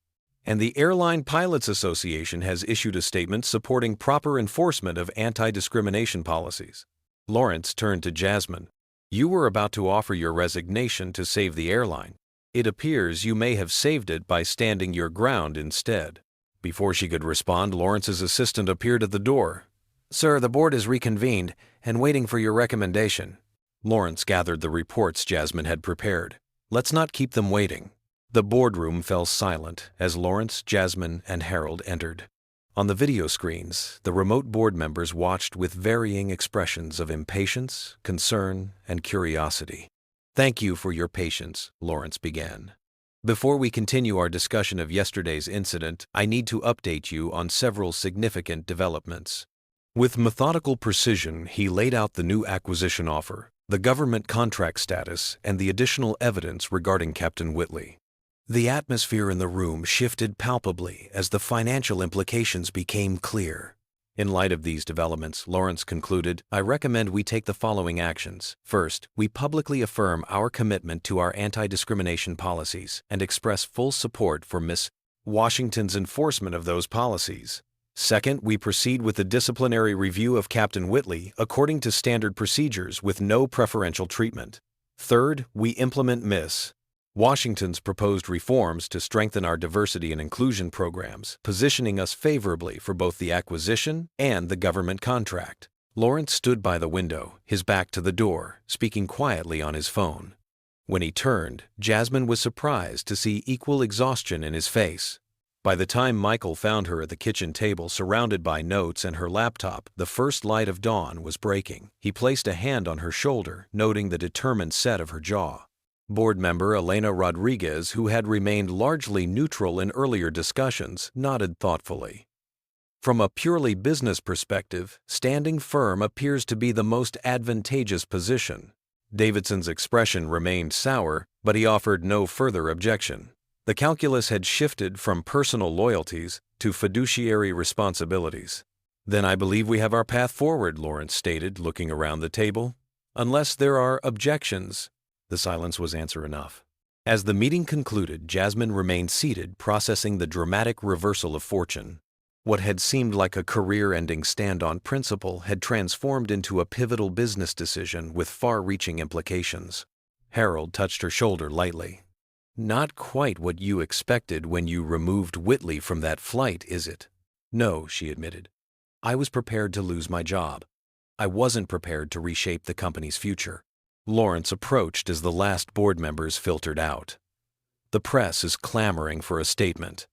And the Airline Pilots Association has issued a statement supporting proper enforcement of anti-discrimination policies. Lawrence turned to Jasmine. You were about to offer your resignation to save the airline. It appears you may have saved it by standing your ground instead. Before she could respond, Lawrence's assistant appeared at the door. Sir, the board is reconvened and waiting for your recommendation. Lawrence gathered the reports Jasmine had prepared. Let's not keep them waiting. The boardroom fell silent as Lawrence, Jasmine, and Harold entered. On the video screens, the remote board members watched with varying expressions of impatience, concern, and curiosity. Thank you for your patience, Lawrence began. Before we continue our discussion of yesterday's incident, I need to update you on several significant developments. With methodical precision, he laid out the new acquisition offer, the government contract status, and the additional evidence regarding Captain Whitley. The atmosphere in the room shifted palpably as the financial implications became clear. In light of these developments, Lawrence concluded, I recommend we take the following actions. First, we publicly affirm our commitment to our anti-discrimination policies and express full support for Ms. Washington's enforcement of those policies. Second, we proceed with the disciplinary review of Captain Whitley according to standard procedures with no preferential treatment. Third, we implement Ms. Washington's proposed reforms to strengthen our diversity and inclusion programs, positioning us favorably for both the acquisition and the government contract. Lawrence stood by the window, his back to the door, speaking quietly on his phone. When he turned, Jasmine was surprised to see equal exhaustion in his face. By the time Michael found her at the kitchen table surrounded by notes and her laptop, the first light of dawn was breaking. He placed a hand on her shoulder, noting the determined set of her jaw. Board member Elena Rodriguez, who had remained largely neutral in earlier discussions, nodded thoughtfully. From a purely business perspective, standing firm appears to be the most advantageous position. Davidson's expression remained sour, but he offered no further objection. The calculus had shifted from personal loyalties to fiduciary responsibilities. Then I believe we have our path forward, Lawrence stated, looking around the table. Unless there are objections. The silence was answer enough. As the meeting concluded, Jasmine remained seated, processing the dramatic reversal of fortune. What had seemed like a career-ending stand on principle had transformed into a pivotal business decision with far-reaching implications. Harold touched her shoulder lightly. Not quite what you expected when you removed Whitley from that flight, is it? No, she admitted. I was prepared to lose my job. I wasn't prepared to reshape the company's future. Lawrence approached as the last board members filtered out. The press is clamoring for a statement.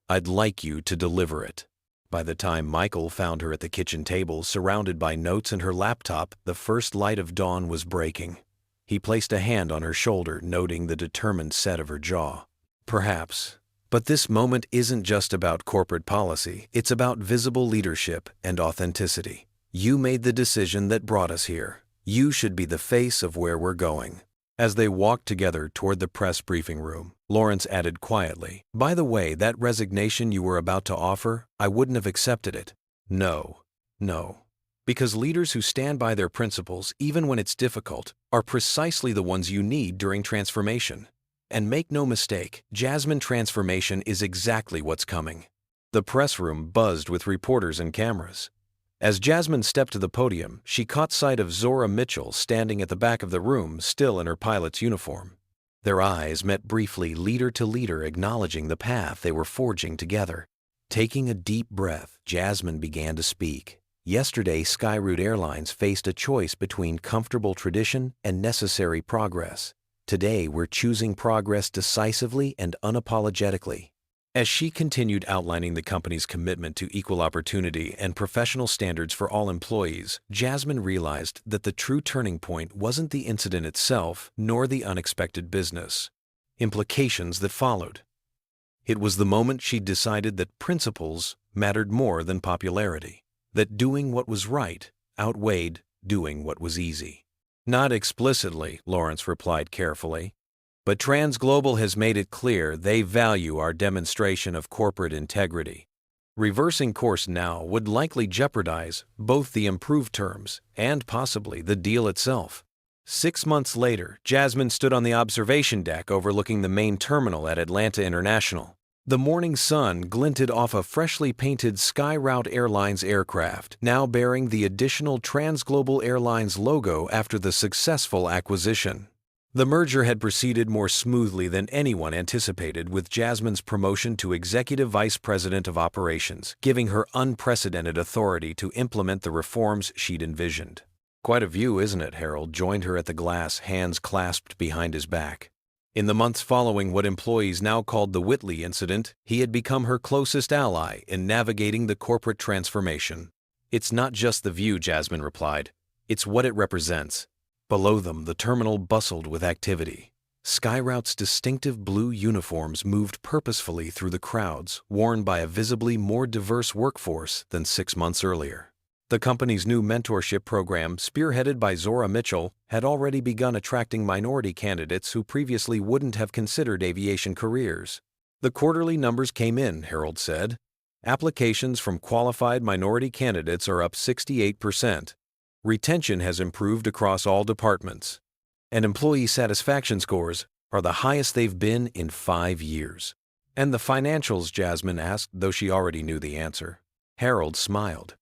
I'd like you to deliver it. By the time Michael found her at the kitchen table, surrounded by notes and her laptop, the first light of dawn was breaking. He placed a hand on her shoulder, noting the determined set of her jaw. Perhaps. But this moment isn't just about corporate policy. It's about visible leadership and authenticity. You made the decision that brought us here. You should be the face of where we're going. As they walked together toward the press briefing room, Lawrence added quietly, By the way, that resignation you were about to offer, I wouldn't have accepted it. No. Because leaders who stand by their principles, even when it's difficult, are precisely the ones you need during transformation. And make no mistake, Jasmine transformation is exactly what's coming. The press room buzzed with reporters and cameras. As Jasmine stepped to the podium, she caught sight of Zora Mitchell standing at the back of the room, still in her pilot's uniform. Their eyes met briefly, leader to leader, acknowledging the path they were forging together. Taking a deep breath, Jasmine began to speak. Yesterday, Skyroot Airlines faced a choice between comfortable tradition and necessary progress. Today, we're choosing progress decisively and unapologetically. As she continued outlining the company's commitment to equal opportunity and professional standards for all employees, Jasmine realized that the true turning point wasn't the incident itself, nor the unexpected business implications that followed. It was the moment she decided that principles mattered more than popularity, that doing what was right outweighed doing what was easy. Not explicitly, Lawrence replied carefully, but TransGlobal has made it clear they value our demonstration of corporate integrity. Reversing course now would likely jeopardize both the improved terms and possibly the deal itself. 6 months later, Jasmine stood on the observation deck overlooking the main terminal at Atlanta International. The morning sun glinted off a freshly painted Skyroute Airlines aircraft, now bearing the additional TransGlobal Airlines logo after the successful acquisition. The merger had proceeded more smoothly than anyone anticipated, with Jasmine's promotion to Executive Vice President of Operations, giving her unprecedented authority to implement the reforms she'd envisioned. Quite a view, isn't it? Harold joined her at the glass, hands clasped behind his back. In the months following what employees now called the Whitley incident, he had become her closest ally in navigating the corporate transformation. It's not just the view, Jasmine replied. It's what it represents. Below them, the terminal bustled with activity. Skyroute's distinctive blue uniforms moved purposefully through the crowds, worn by a visibly more diverse workforce than 6 months earlier. The company's new mentorship program, spearheaded by Zora Mitchell, had already begun attracting minority candidates who previously wouldn't have considered aviation careers. The quarterly numbers came in, Harold said. Applications from qualified minority candidates are up 68%. Retention has improved across all departments, and employee satisfaction scores are the highest they've been in 5 years. And the financials, Jasmine asked, though she already knew the answer. Harold smiled.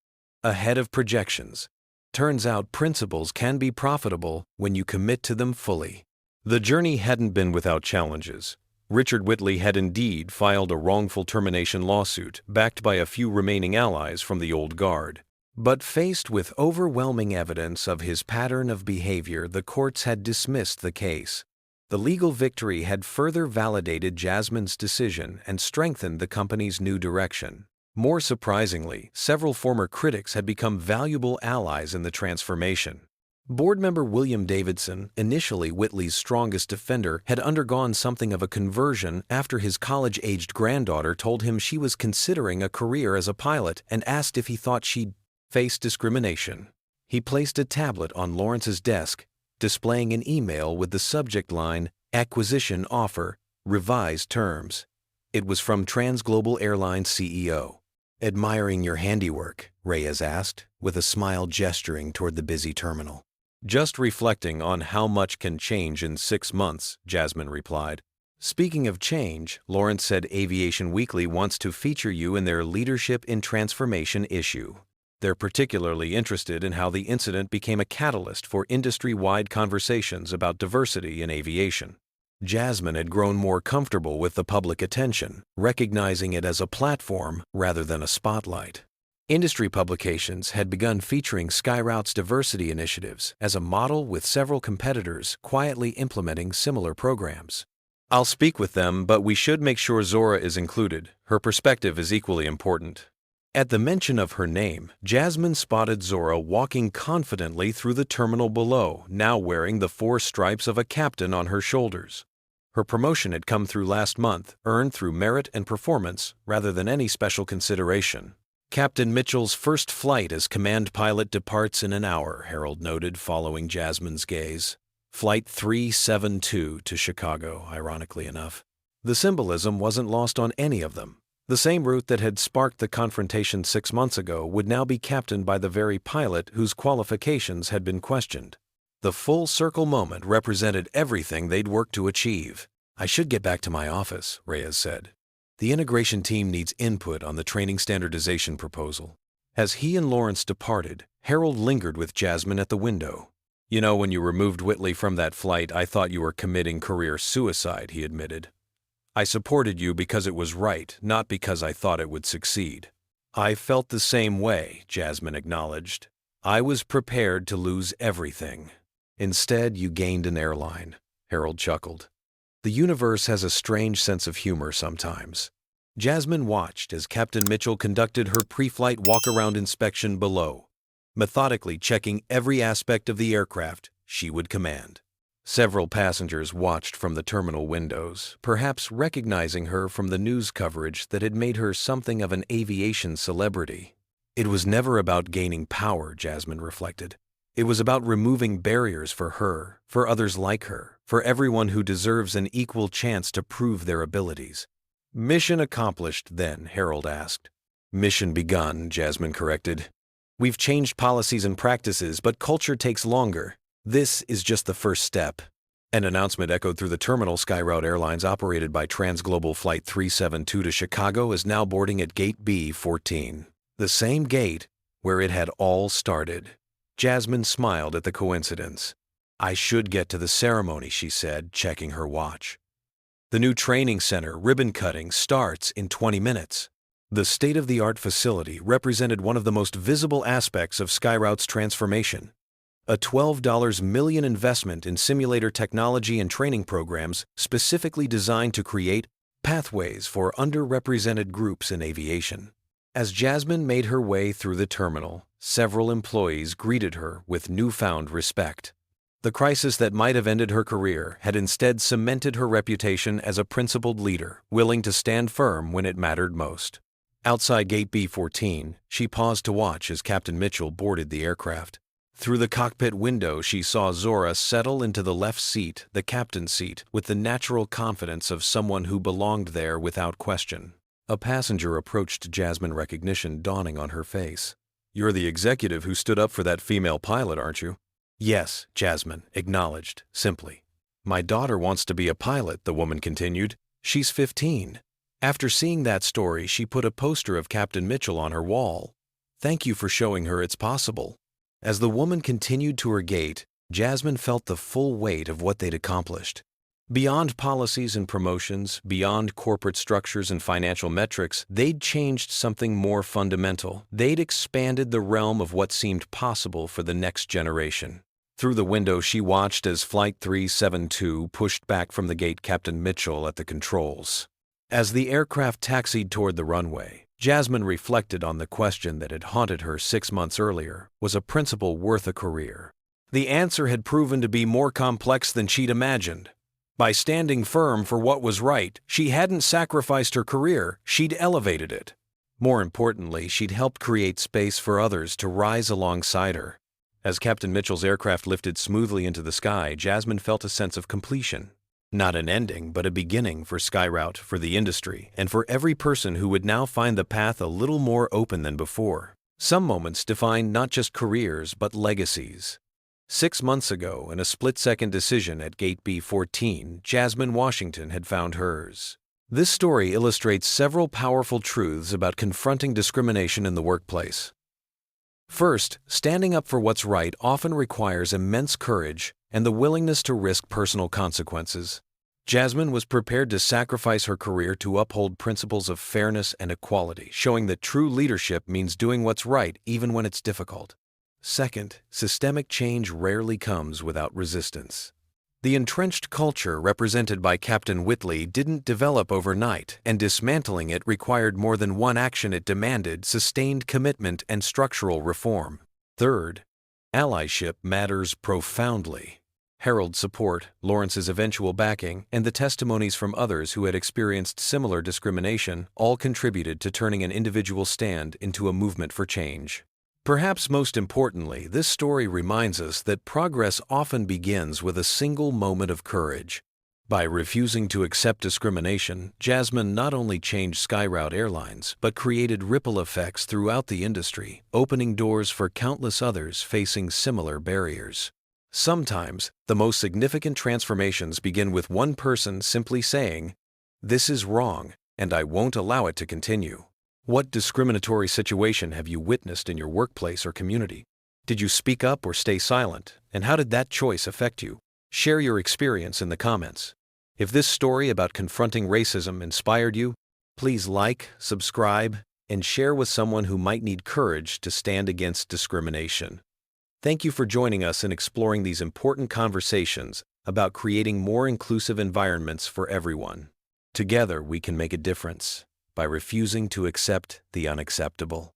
Ahead of projections. Turns out principles can be profitable when you commit to them fully. The journey hadn't been without challenges. Richard Whitley had indeed filed a wrongful termination lawsuit backed by a few remaining allies from the old guard. But faced with overwhelming evidence of his pattern of behavior, the courts had dismissed the case. The legal victory had further validated Jasmine's decision and strengthened the company's new direction. More surprisingly, several former critics had become valuable allies in the transformation. Board member William Davidson, initially Whitley's strongest defender, had undergone something of a conversion after his college-aged granddaughter told him she was considering a career as a pilot and asked if he thought she'd face discrimination. He placed a tablet on Lawrence's desk, displaying an email with the subject line, "Acquisition Offer, Revised Terms." It was from TransGlobal Airlines CEO. "Admiring your handiwork," Reyes asked, with a smile gesturing toward the busy terminal. "Just reflecting on how much can change in 6 months," Jasmine replied. "Speaking of change," Lawrence said, Aviation Weekly wants to feature you in their Leadership in Transformation issue. They're particularly interested in how the incident became a catalyst for industry-wide conversations about diversity in aviation. Jasmine had grown more comfortable with the public attention, recognizing it as a platform rather than a spotlight. Industry publications had begun featuring Skyroute's diversity initiatives as a model, with several competitors quietly implementing similar programs. "I'll speak with them, but we should make sure Zora is included. Her perspective is equally important." At the mention of her name, Jasmine spotted Zora walking confidently through the terminal below, now wearing the 4 stripes of a captain on her shoulders. Her promotion had come through last month, earned through merit and performance rather than any special consideration. "Captain Mitchell's first flight as command pilot departs in an hour," Harold noted, following Jasmine's gaze. Flight 372 to Chicago, ironically enough. The symbolism wasn't lost on any of them. The same route that had sparked the confrontation 6 months ago would now be captained by the very pilot whose qualifications had been questioned. The full circle moment represented everything they'd worked to achieve. "I should get back to my office," Reyes said. "The integration team needs input on the training standardization proposal." As he and Lawrence departed, Harold lingered with Jasmine at the window. "You know, when you removed Whitley from that flight, I thought you were committing career suicide," he admitted. "I supported you because it was right, not because I thought it would succeed." "I felt the same way," Jasmine acknowledged. "I was prepared to lose everything." "Instead, you gained an airline," Harold chuckled. "The universe has a strange sense of humor sometimes." Jasmine watched as Captain Mitchell conducted her pre-flight walk-around inspection below, methodically checking every aspect of the aircraft she would command. Several passengers watched from the terminal windows, perhaps recognizing her from the news coverage that had made her something of an aviation celebrity. It was never about gaining power, Jasmine reflected. It was about removing barriers for her, for others like her, for everyone who deserves an equal chance to prove their abilities. "Mission accomplished, then?" Harold asked. "Mission begun," Jasmine corrected. "We've changed policies and practices, but culture takes longer. This is just the first step." An announcement echoed through the terminal. SkyRoute Airlines, operated by Transglobal Flight 372 to Chicago, is now boarding at Gate B14, the same gate where it had all started. Jasmine smiled at the coincidence. "I should get to the ceremony," she said, checking her watch. "The new training center, ribbon cutting, starts in 20 minutes. The state-of-the-art facility represented one of the most visible aspects of SkyRoute's transformation. A $12 million investment in simulator technology and training programs specifically designed to create pathways for underrepresented groups in aviation. As Jasmine made her way through the terminal, several employees greeted her with newfound respect. The crisis that might have ended her career had instead cemented her reputation as a principled leader, willing to stand firm when it mattered most. Outside Gate B14, she paused to watch as Captain Mitchell boarded the aircraft. Through the cockpit window, she saw Zora settle into the left seat, the captain's seat, with the natural confidence of someone who belonged there without question. A passenger approached, Jasmine, recognition dawning on her face. "You're the executive who stood up for that female pilot, aren't you?" "Yes," Jasmine acknowledged, simply. "My daughter wants to be a pilot," the woman continued. "She's 15. After seeing that story, she put a poster of Captain Mitchell on her wall. Thank you for showing her it's possible." As the woman continued to her gate, Jasmine felt the full weight of what they'd accomplished. Beyond policies and promotions, beyond corporate structures and financial metrics, they'd changed something more fundamental. They'd expanded the realm of what seemed possible for the next generation. Through the window, she watched as Flight 372 pushed back from the gate, Captain Mitchell at the controls. As the aircraft taxied toward the runway, Jasmine reflected on the question that had haunted her 6 months earlier: was a principle worth a career? The answer had proven to be more complex than she'd imagined. By standing firm for what was right, she hadn't sacrificed her career, she'd elevated it. More importantly, she'd helped create space for others to rise alongside her. As Captain Mitchell's aircraft lifted smoothly into the sky, Jasmine felt a sense of completion. Not an ending, but a beginning for SkyRoute, for the industry, and for every person who would now find the path a little more open than before. Some moments define not just careers, but legacies. 6 months ago, in a split-second decision at Gate B14, Jasmine Washington had found hers. This story illustrates several powerful truths about confronting discrimination in the workplace. First, standing up for what's right often requires immense courage and the willingness to risk personal consequences. Jasmine was prepared to sacrifice her career to uphold principles of fairness and equality, showing that true leadership means doing what's right even when it's difficult. Second, systemic change rarely comes without resistance. The entrenched culture represented by Captain Whitley didn't develop overnight, and dismantling it required more than one action. It demanded sustained commitment and structural reform. Third, allyship matters profoundly. Harold's support, Lawrence's eventual backing, and the testimonies from others who had experienced similar discrimination all contributed to turning an individual stand into a movement for change. Perhaps most importantly, this story reminds us that progress often begins with a single moment of courage. By refusing to accept discrimination, Jasmine not only changed SkyRoute Airlines, but created ripple effects throughout the industry, opening doors for countless others facing similar barriers. Sometimes, the most significant transformations begin with one person simply saying, "This is wrong, and I won't allow it to continue." What discriminatory situation have you witnessed in your workplace or community? Did you speak up or stay silent, and how did that choice affect you? Share your experience in the comments. If this story about confronting racism inspired you, please like, subscribe, and share with someone who might need courage to stand against discrimination. Thank you for joining us in exploring these important conversations about creating more inclusive environments for everyone. Together, we can make a difference by refusing to accept the unacceptable.